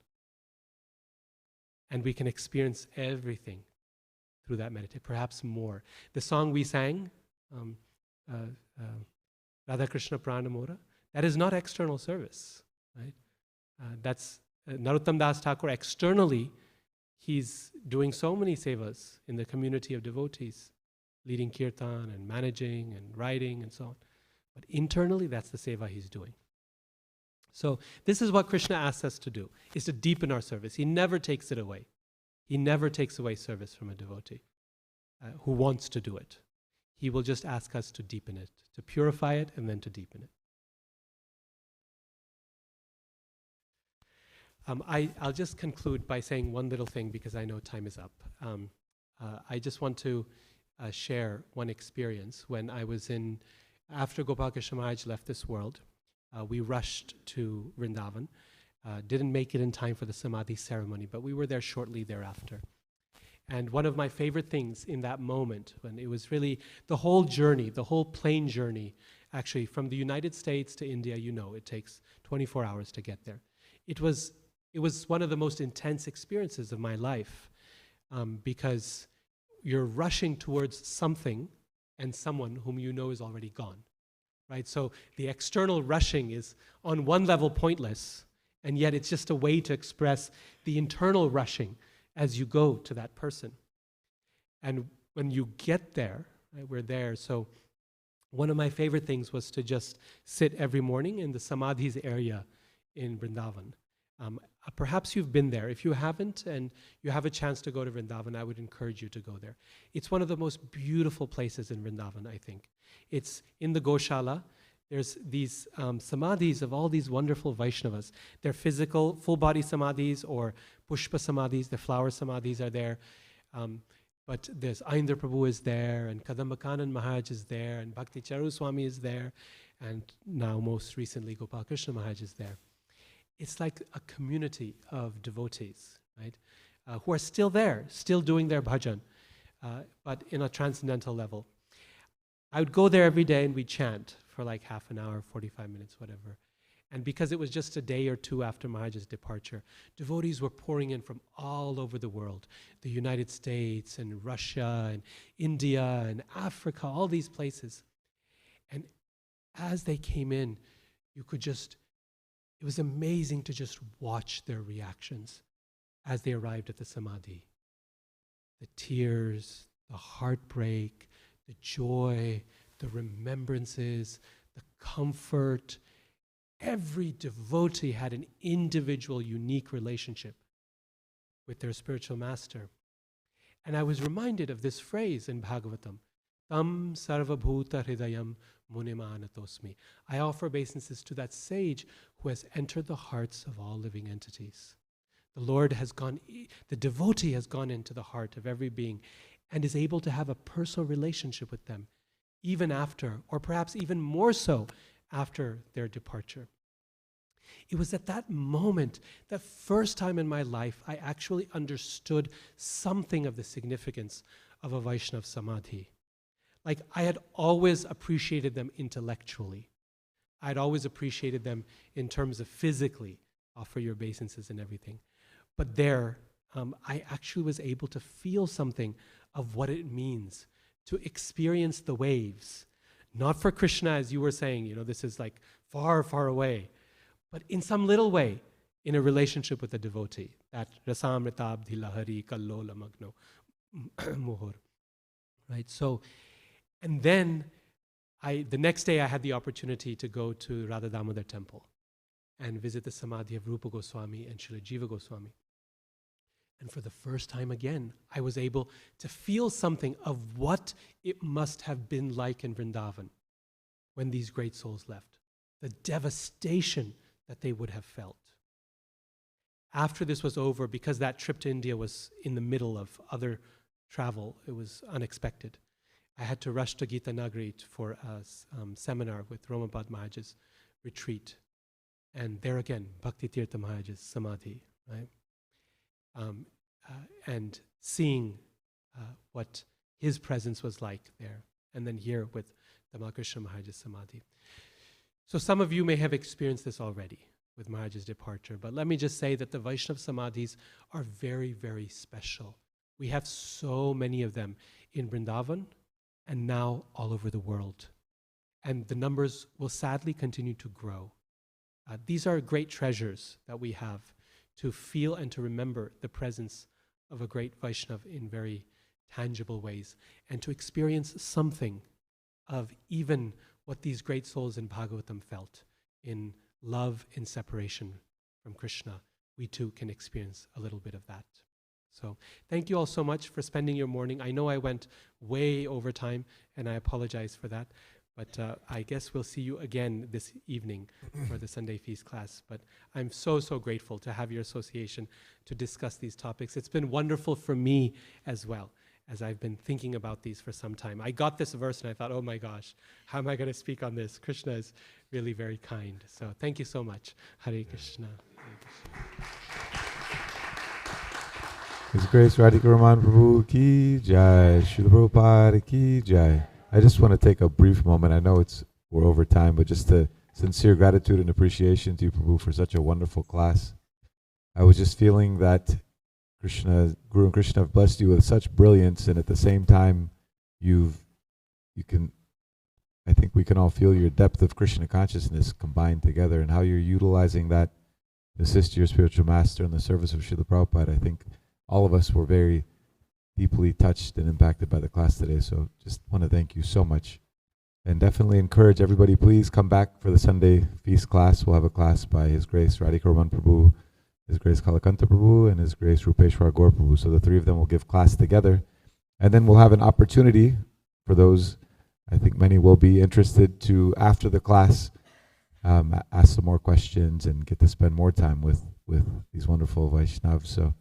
And we can experience everything through that meditation, perhaps more. The song we sang, Radha Krishna Pranamora, that is not external service, right? That's Narottam Das Thakur. Externally, he's doing so many sevas in the community of devotees, leading Kirtan and managing and writing and so on. But internally, that's the seva he's doing. So this is what Krishna asks us to do, is to deepen our service. He never takes it away. He never takes away service from a devotee who wants to do it. He will just ask us to deepen it, to purify it, and then to deepen it. I'll just conclude by saying one little thing because I know time is up. I just want to share one experience. When I was after Gopal Krishna Maharaj left this world, we rushed to Vrindavan. Didn't make it in time for the Samadhi ceremony, but we were there shortly thereafter. And one of my favorite things in that moment, when it was really the whole journey, the whole plane journey, actually from the United States to India, it takes 24 hours to get there. It was one of the most intense experiences of my life because you're rushing towards something and someone whom you know is already gone, right? So the external rushing is on one level pointless, and yet it's just a way to express the internal rushing as you go to that person. And when you get there, right, we're there, so one of my favorite things was to just sit every morning in the Samadhis area in Vrindavan. Perhaps you've been there. If you haven't and you have a chance to go to Vrindavan, I would encourage you to go there. It's one of the most beautiful places in Vrindavan, I think. It's in the Goshala. There's these samadhis of all these wonderful Vaishnavas. They're physical, full-body samadhis or pushpa samadhis. The flower samadhis are there. But there's Aindra Prabhu is there, and Kadambakanan Maharaj is there, and Bhakti Charu Swami is there, and now most recently Gopal Krishna Maharaj is there. It's like a community of devotees, right, who are still there, still doing their bhajan, but in a transcendental level. I would go there every day and we'd chant for like half an hour, 45 minutes, whatever. And because it was just a day or two after Maharaj's departure, devotees were pouring in from all over the world, the United States and Russia and India and Africa, all these places. And as they came in, you could just It was amazing to just watch their reactions as they arrived at the Samadhi. The tears, the heartbreak, the joy, the remembrances, the comfort. Every devotee had an individual, unique relationship with their spiritual master. And I was reminded of this phrase in Bhagavatam, Tam sarvabhuta hridayam munimanatosmi. I offer obeisances to that sage who has entered the hearts of all living entities. The Lord has gone, the devotee has gone into the heart of every being and is able to have a personal relationship with them, even after, or perhaps even more so, after their departure. It was at that moment, the first time in my life, I actually understood something of the significance of a Vaishnav Samadhi. Like, I had always appreciated them intellectually. I had always appreciated them in terms of physically, offer your obeisances and everything. But there, I actually was able to feel something of what it means to experience the waves. Not for Krishna, as you were saying, this is like far, far away, but in some little way, in a relationship with a devotee. That rasamritabdhi lahari kallola magno muhur. Right? So, and then the next day I had the opportunity to go to Radha Damodar temple and visit the Samadhi of Rupa Goswami and Srila Jiva Goswami. And for the first time again, I was able to feel something of what it must have been like in Vrindavan when these great souls left. The devastation that they would have felt. After this was over, because that trip to India was in the middle of other travel, it was unexpected. I had to rush to Gita Nagari for a seminar with Romapad Maharaj's retreat. And there again, Bhakti Tirtha Maharaj's Samadhi, right? And seeing what his presence was like there. And then here with the Mahakrishna Maharaj's Samadhi. So some of you may have experienced this already with Maharaj's departure, but let me just say that the Vaishnav Samadhis are very, very special. We have so many of them in Vrindavan and now all over the world. And the numbers will sadly continue to grow. These are great treasures that we have to feel and to remember the presence of a great Vaishnav in very tangible ways and to experience something of even what these great souls in Bhagavatam felt in love in separation from Krishna. We too can experience a little bit of that. So thank you all so much for spending your morning. I know I went way over time and I apologize for that, but I guess we'll see you again this evening for the Sunday Feast class. But I'm so, so grateful to have your association to discuss these topics. It's been wonderful for me as well, as I've been thinking about these for some time. I got this verse and I thought, oh my gosh, how am I going to speak on this? Krishna is really very kind. So thank you so much. Hare Krishna. Hare Krishna. His Grace Radhika Raman Prabhu ki jai, Srila Prabhupada ki jai. I just want to take a brief moment. I know we're over time, but just a sincere gratitude and appreciation to you, Prabhu, for such a wonderful class. I was just feeling that Guru and Krishna have blessed you with such brilliance, and at the same time, I think we can all feel your depth of Krishna consciousness combined together, and how you're utilizing that to assist your spiritual master in the service of Srila Prabhupada. I think all of us were very deeply touched and impacted by the class today, so just want to thank you so much. And definitely encourage everybody, please come back for the Sunday Feast class. We'll have a class by His Grace Radhika Raman Prabhu, His Grace Kalakanta Prabhu, and His Grace Rupeshwar Gaur Prabhu. So the three of them will give class together. And then we'll have an opportunity for those, I think many will be interested, to, after the class, ask some more questions and get to spend more time with these wonderful Vaishnavas. So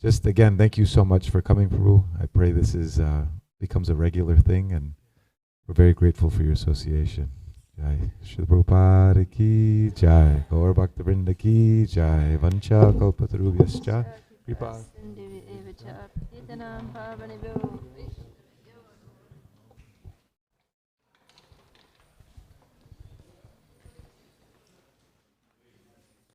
just again, thank you so much for coming, Prabhu. I pray this becomes a regular thing, and we're very grateful for your association. Jai Srila Prabhupada ki jai, Gaur Bhakta Vrinda ki jai, Vancha Kalpatarubhyascha Kripa.